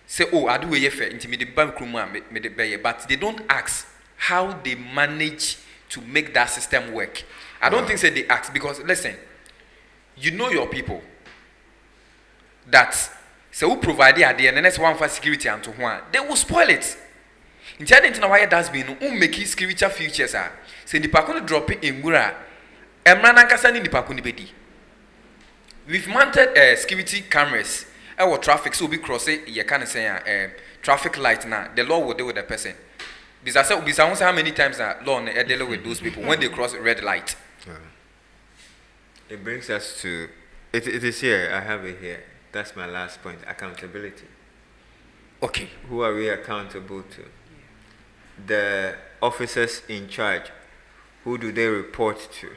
Say, oh, I do a yefe, intimidate bank room, but they don't ask how they manage to make that system work. I don't think they ask, because listen, you know your people. That so who provide the idea and the next one for security and to one, they will spoil it. In telling to why that's been make security features are say the pakuni drop it in Mura and Manankasani the pakuni bedi. We've mounted security cameras. Our traffic so be crossing you can't say traffic light now. The law will deal with the person. Because how many times that law deal with those people when they cross red light. It brings us to it is here. I have it here. That's my last point. Accountability. Okay. Who are we accountable to? The officers in charge. Who do they report to?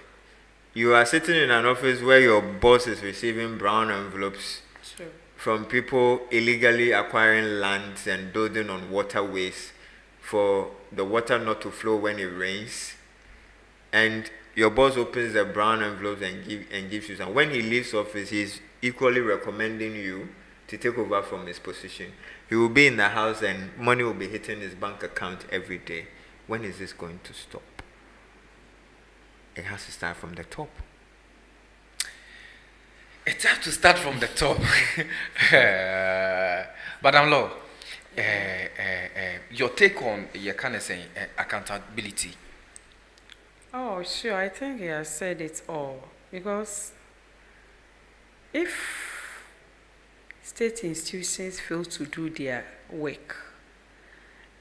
You are sitting in an office where your boss is receiving brown envelopes from people illegally acquiring lands and building on waterways for the water not to flow when it rains. And your boss opens the brown envelopes and gives you some. When he leaves office, he's equally recommending you to take over from his position. He will be in the house and money will be hitting his bank account every day. When is this going to stop? It has to start from the top. It has to start from the top. Madam Law, your take on your kind of saying accountability. Oh, sure. I think he has said it all. Because if state institutions fail to do their work,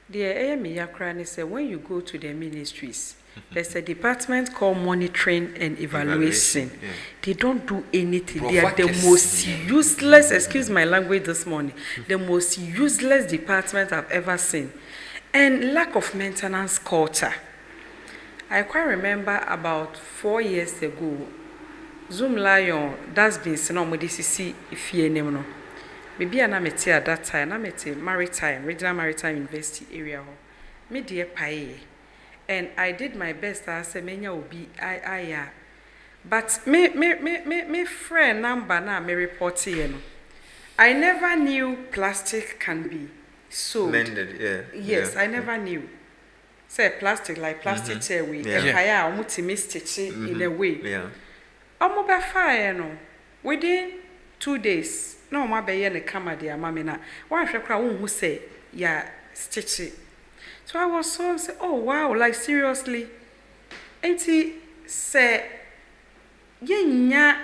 the AME Yakran said when you go to the ministries, there's a department called monitoring and evaluation. Yeah. They don't do anything. They are the most useless, excuse my language this morning, the most useless department I've ever seen. And lack of maintenance culture. I quite remember about 4 years ago, Zoom Lion, that's been seen with DCC if you know. Maybe I'm at that time, I'm at Maritime, Regional Maritime University area. Me dear Paye. And I did my best as a menya will be but me friend number now me report here. I never knew plastic can be so mended, Yes, I never knew. Say plastic like plastic chair we kaya omuti stitch in a way. Yeah. Omo fire no. Within 2 days, no ma be ne kama de ama me na. Wan hwe kra won hu say ya stitch it. So I was so say, oh wow, like seriously. And he say, yeah,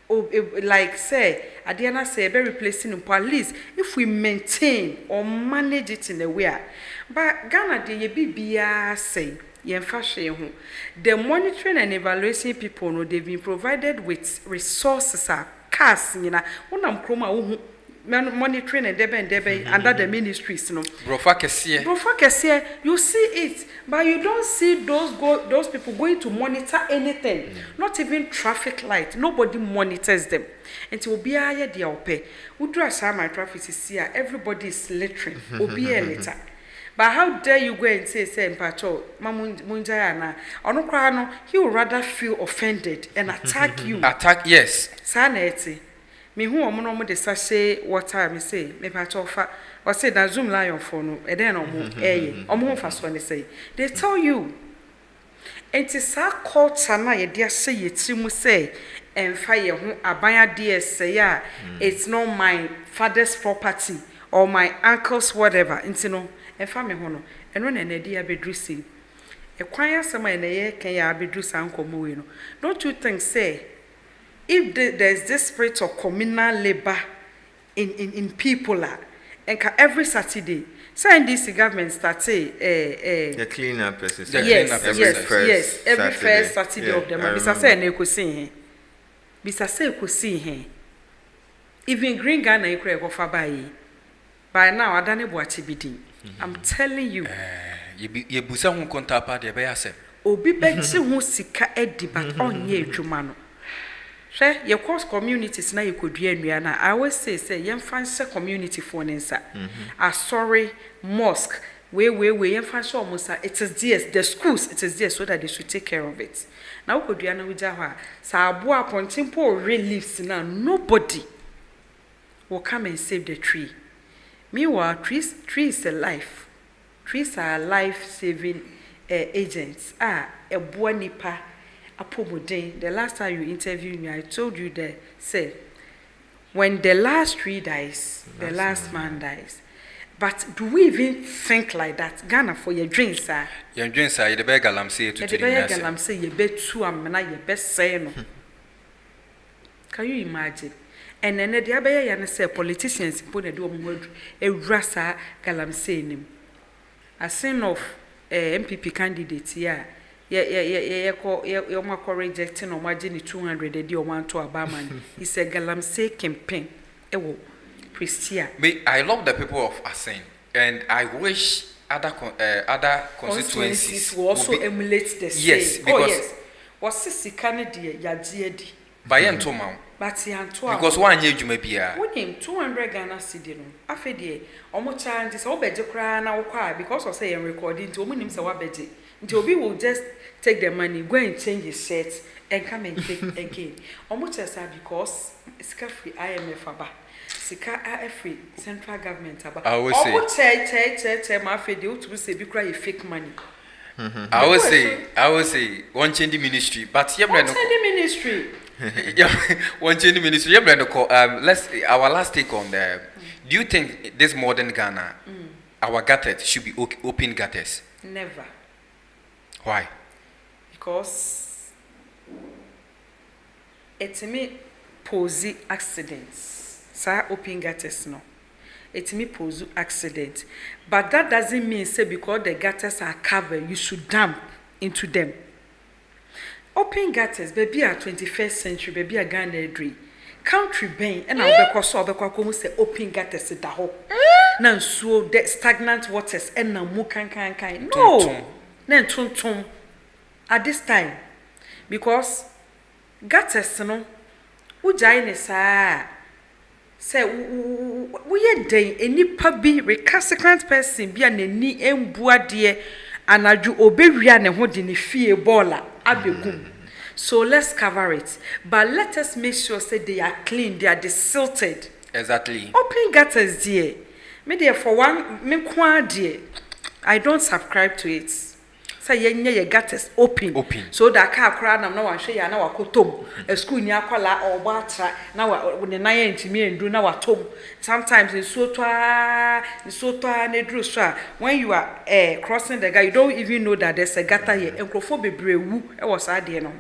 like say, Adiana say, be replacing him. At least if we maintain or manage it in a way. But Ghana de BBA say, the monitoring and evaluation people, no, they've been provided with resources, cars, you know, monitoring and debe under the ministries, no. Brofa kesiye. You see it, but you don't see those people going to monitor anything. Not even traffic light. Nobody monitors them. Until obiya dia ope. Udra sama traffic is here. Everybody is littering. Obiya litter. But how dare you go and say mpacho munjaya na onokra no, he would rather feel offended and attack you. Attack, yes. Sana eti. Me who omo no de sachet water me say me mpacho fa or say na Zoom lion for no e den omo omo fa so ne say. They tell you enti sa culture na ye de ase ye trimu say emfa ye ho abanya de say ya it's not my father's property or my uncle's whatever enti no emfa me ho no eno na di abedru si e kwan asema na ye kan ya abedru sankomo we no. Don't you think say if there's this spirit of communal labor in people and every Saturday say this government start the cleanup process. Yes, every first Saturday of the month. Bisa say na ko see he. Even Green Ghana ekure ko fa by now adane boachi bidin. I'm telling you. Ye busa hu konta pa de be yasem. Obi begsi hu sika edi but onye adwuma no. Share your course communities na you could na. I always say yen fancy community for nensa. Sorry mosque we yen fancy almost it is DS the schools it is there so that they should take care of it. Now could na uja ha sa aboa pontimpo reliefs na nobody will come and save the tree. Meanwhile trees is a life. Trees are life-saving agents. Eboa nipa apomodin. The last time you interviewed me, I told you that say when the last tree dies, the last man dies. But do we even think like that? Ghana for your dreams, sir. Your dreams, sir. You be galamsey to the galamsey. You be too amena. You be say no. Can you imagine? And then the other day, say politicians put a do a rasa galamsey nim. A sin of MPP candidate, yeah. You're rejecting or margin 200 a day or one to Abaman. He said galamsey campaign. Ewo. I love the people of Asen, and I wish other constituencies will also emulate the same. Yes, because what's this Canada Yajiedi? By Entoma, because 1 year you may be a 200 Ghana cedi no. Afedie, omo changes, obeje kra na wokwa because of say recording to omunim say wabeje. Nti obi will just take the money, go and change his shirt and come and take again. Omo chesa because it's free IMF aba. Sika free central government aba. I always say my fede to say be cry fake money. I always say one change the ministry, but yeah, one change the ministry. One change the ministry. Yeah, let's our last take on the. Do you think this modern Ghana, our gutters should be open gutters? Never. Why? Because it may pose accidents. Sa open gutters no. It may pose accident. But that doesn't mean say because the gutters are covered, you should dump into them. Open gutters, baby are 21st century, baby are Ghana dream. Country bang, and I'll be say open gutters da ho. Now so the stagnant waters and now mu kan. No. Then tum. At this time. Because gutters no ujai ne sa say we day enipa bi recalcitrant person bi anani embua de anaju obewia ne ho de ne fie baller abegum. So let's cover it, but let us make sure say they are clean, they are desilted. Exactly. Open gutters there. Me there for one me kwa there. I don't subscribe to it. Say your gutters open. So that car crowd na wa hwe ya na wakotom. A school ni akwala or batra na wa ne na ye ntimi endu na watom. Sometimes in sotwa ne dru so when you are crossing the guy you don't even know that there's a gutter here. Enkrofo bebrewu e was ade no.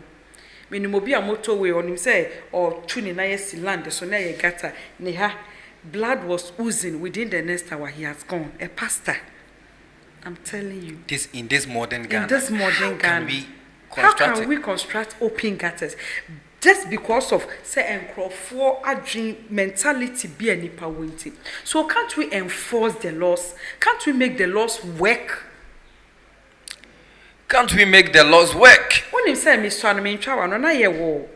Minimobi a motorway on him say or tuni na yes land so na ye gutter ne ha blood was oozing within the next hour he has gone. A pastor. I'm telling you. In this modern Ghana. How can we construct open gutters? just because of say enkrofo adwin mentality be any power. So can't we enforce the laws? Can't we make the laws work? Can't we make the laws work? When him say me so me ntwa no na ye wo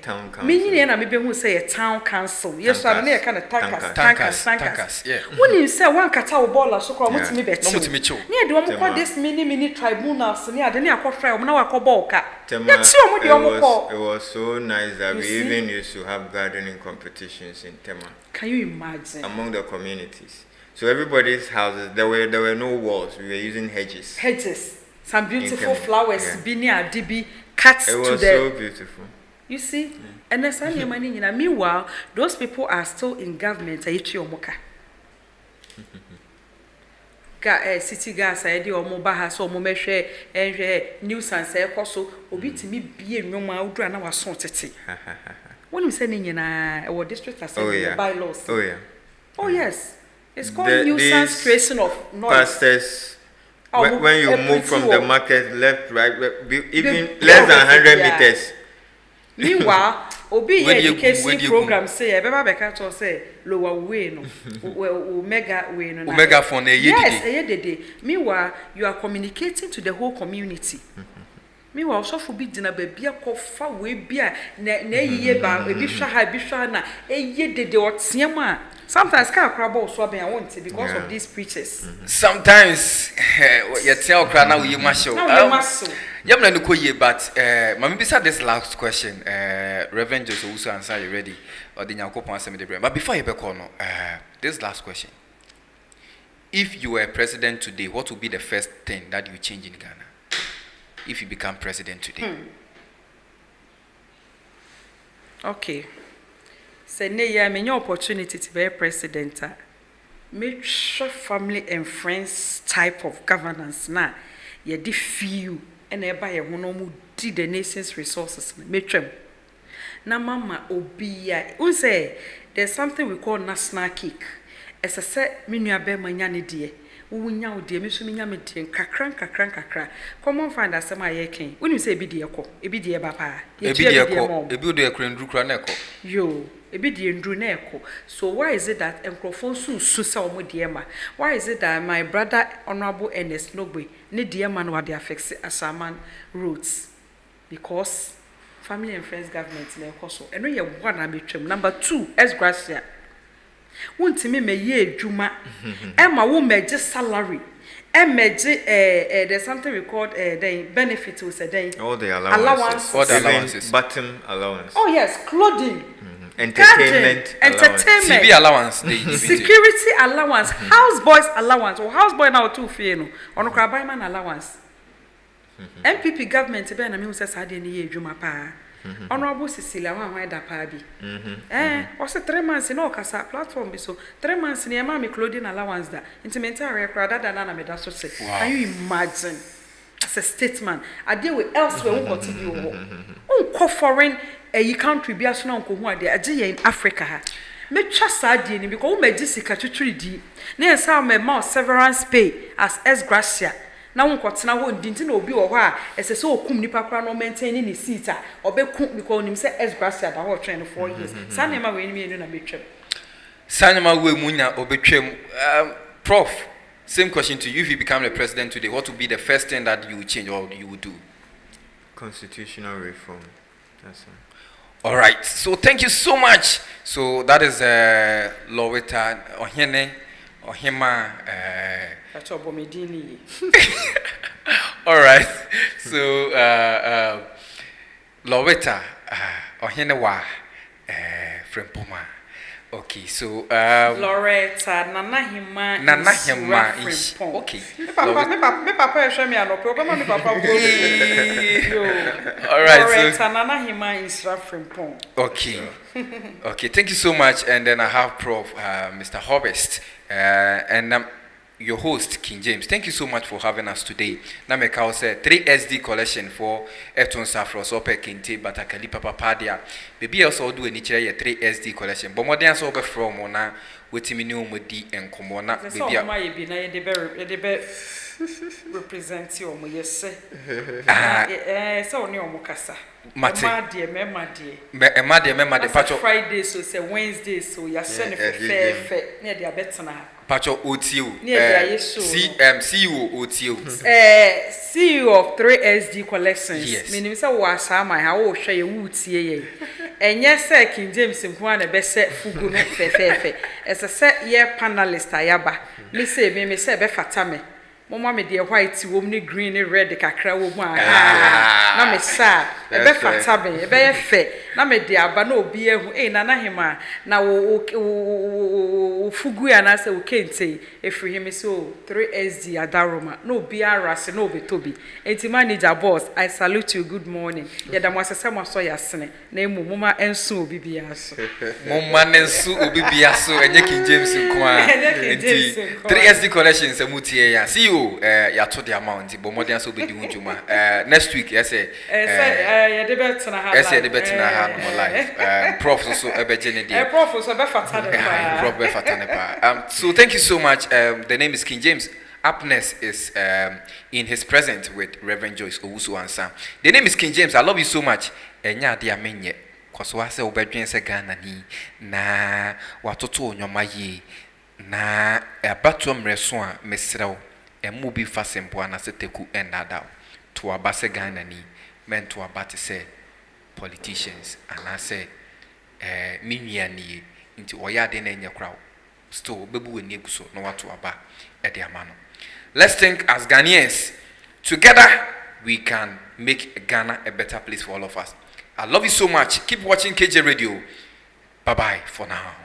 Town council. me nyine na me be hu say a town council. Yes so na ye kind of tankers. Yeah. When him say one kata wo ball so ko mutimi be No mutimi chill. ne de omo ko this mini tribunals ne ade ne akofra omo na wakobɔ ka. Tema, Ya ti omo de omo ko. it was so nice that You we see? even used to have gardening competitions in Tema Can you imagine? among the communities. So everybody's houses, there were no walls. We were using hedges. Hedges, some beautiful Incredible. flowers, Yeah. bini adibi, cuts It to was the. so beautiful. You see, and that's why money. Meanwhile, those people are still in government. Aichi omoka. City gas, I do omo bahas or momeshe and nuisance ekoso. Obiti me be no ma udra na wason tete. When you sending in our district assembly bylaws. Oh yeah. Oh yes, it's called The- nuisance these creation of noise. Pastors, Oh, when you every move from two the or- market left, right, even The- less than 100 yeah. meters. Meanwhile, obi Where do you go? education Where do you program say beba beka to say lower way no omega way no na. Omega phone Yes, dede. Meanwhile, you are communicating to the whole community. Meanwhile, so for be dina baby akofa we bia na yiye ba ebi hwa na eye dede otiema. Sometimes can crabo so ben I want it because of these preachers. Sometimes you tell okra na we masho. Now you must. Yamna no koye but mama bisa this last question. Reverend Joseph also answer you ready or the Nyankopon asem de. But before you be call no this last question. If you were president today, what would be the first thing that you change in Ghana? If you become president today. Okay. Say ne ya me your opportunity to be president. Make sure family and friends type of governance na ye di few and eba ye ho no mu di the nation's resources make them. Na mama obi ya. Un say there's something we call national cake. As I said, me nua be manya ne die. Wunya odie me so menya me die kakran. Come on find asem aye ken. Wonu say ebi die ko, ebi die ba pa. Ebi de ko, ebi de ekran dru kra na ko. Yo, ebi die ndru na eko. So why is it that enkrofo su say omo die ma? Why is it that my brother Honorable Ernest Nogbe ne die ma no dey affect Asaman roads? Because family and friends government na eko so. Eno ye one na betwem. Number 2, Gracia. Wontimi me ye adwuma Emma wo meje salary emeje there's something we called the benefit we said All the allowances. All the Even allowances. bottom allowance. oh yes clothing Entertainment garden, allowance. entertainment TV allowance they give you. security allowance houseboys allowance or houseboy now too fie no ono kra buy man allowance MPP government be na me hu say sade ne ye adwuma pa Honorable Cecilia wa da pa bi o se 3 months no kasa platform bi so 3 months ne ma me clothing allowance da intimental record da na me da so say can you imagine as a statesman ade we elsewhere won got bi wo unko foreign a country bi aso na unko hu ade age ye in Africa ha me twa sade ni because wo magi sika twetwiri di na ensa me ma severance pay as Gracia na wonkotena ho ndinti na obi wo ho a ese se okum nipa kra no maintain ni seat a obekum because nim se Gracia da ho train 4 years sa na ma we ni me na betwem Sanyama we munya obetwem. Prof, same question to you. If you become the president today, what would be the first thing that you would change or you would do? Constitutional reform. That's all. All right. So thank you so much. So that is Loretta Ohene Ohima. that's obomedini All right. So Loretta Ohene wa Frempoma. Okay. So Loretta Nanahima Nanahima is Frimpong. okay. Me papa ehwe me anope obema me papa go All right. Loretta So Nanahima is Frimpong. okay. Okay. Thank you so much. And then I have Prof. Mr. Hobest and your host King James. Thank you so much for having us today. Nameka say 3SD collection for Eton Safros Ope Kinte Batakali Papa Padia. Baby also do any chair 3SD collection. But more than so be from ona wetimi ni omodi enkomo na Baby baby my be na ye de be represent you omo yes so oni omo kasa Mate. Emma de Pacho Friday so say Wednesday so ya se ne fe ne de abetena Pacho OTO CEO OTO CEO of 3SD Collections. Yes. Meaning say was my how hwe ye wutie ye. Enye say King James nko na be se fugu no fe. Ese se ye panelist ayaba. Me say be fata me. Mama me de white wom ne green ne red kakra wom na me sa e be fata be e be fe na me de aba na obi ehu na na hema na wo fugu ya na se wo kente efri him so 3SD adaroma na obi arase na obi tobi enti manager boss I salute you good morning ya da mo asese mo so ya sene na emu mama enso obi bia so mama nensu obi bia so enye King James nko a enti 3SD collections amutie ya CEO ya to the amount but more than so be di hunjuma next week ya say ya de betna ha ya say de betna ha no live prof so ebeje ne dey prof so be fata de pa prof be fata ne pa so thank you so much the name is King James. Upness is in his presence with Reverend Joyce Owusu Ansa. The name is King James. I love you so much. Enya dia menye cause wa se obedwen se Ghana ni na watoto onyoma yi na abatom reso a mesrew emu bi fasempo ana se teku endada to abase Ghana ni men to abate se politicians ana se minua ni nti oya de na enye krawo still bebu weni eguso no watu aba e de amano. Let's think as Ghanaians. Together, we can make Ghana a better place for all of us. I love you so much. Keep watching KJ Radio. Bye-bye for now.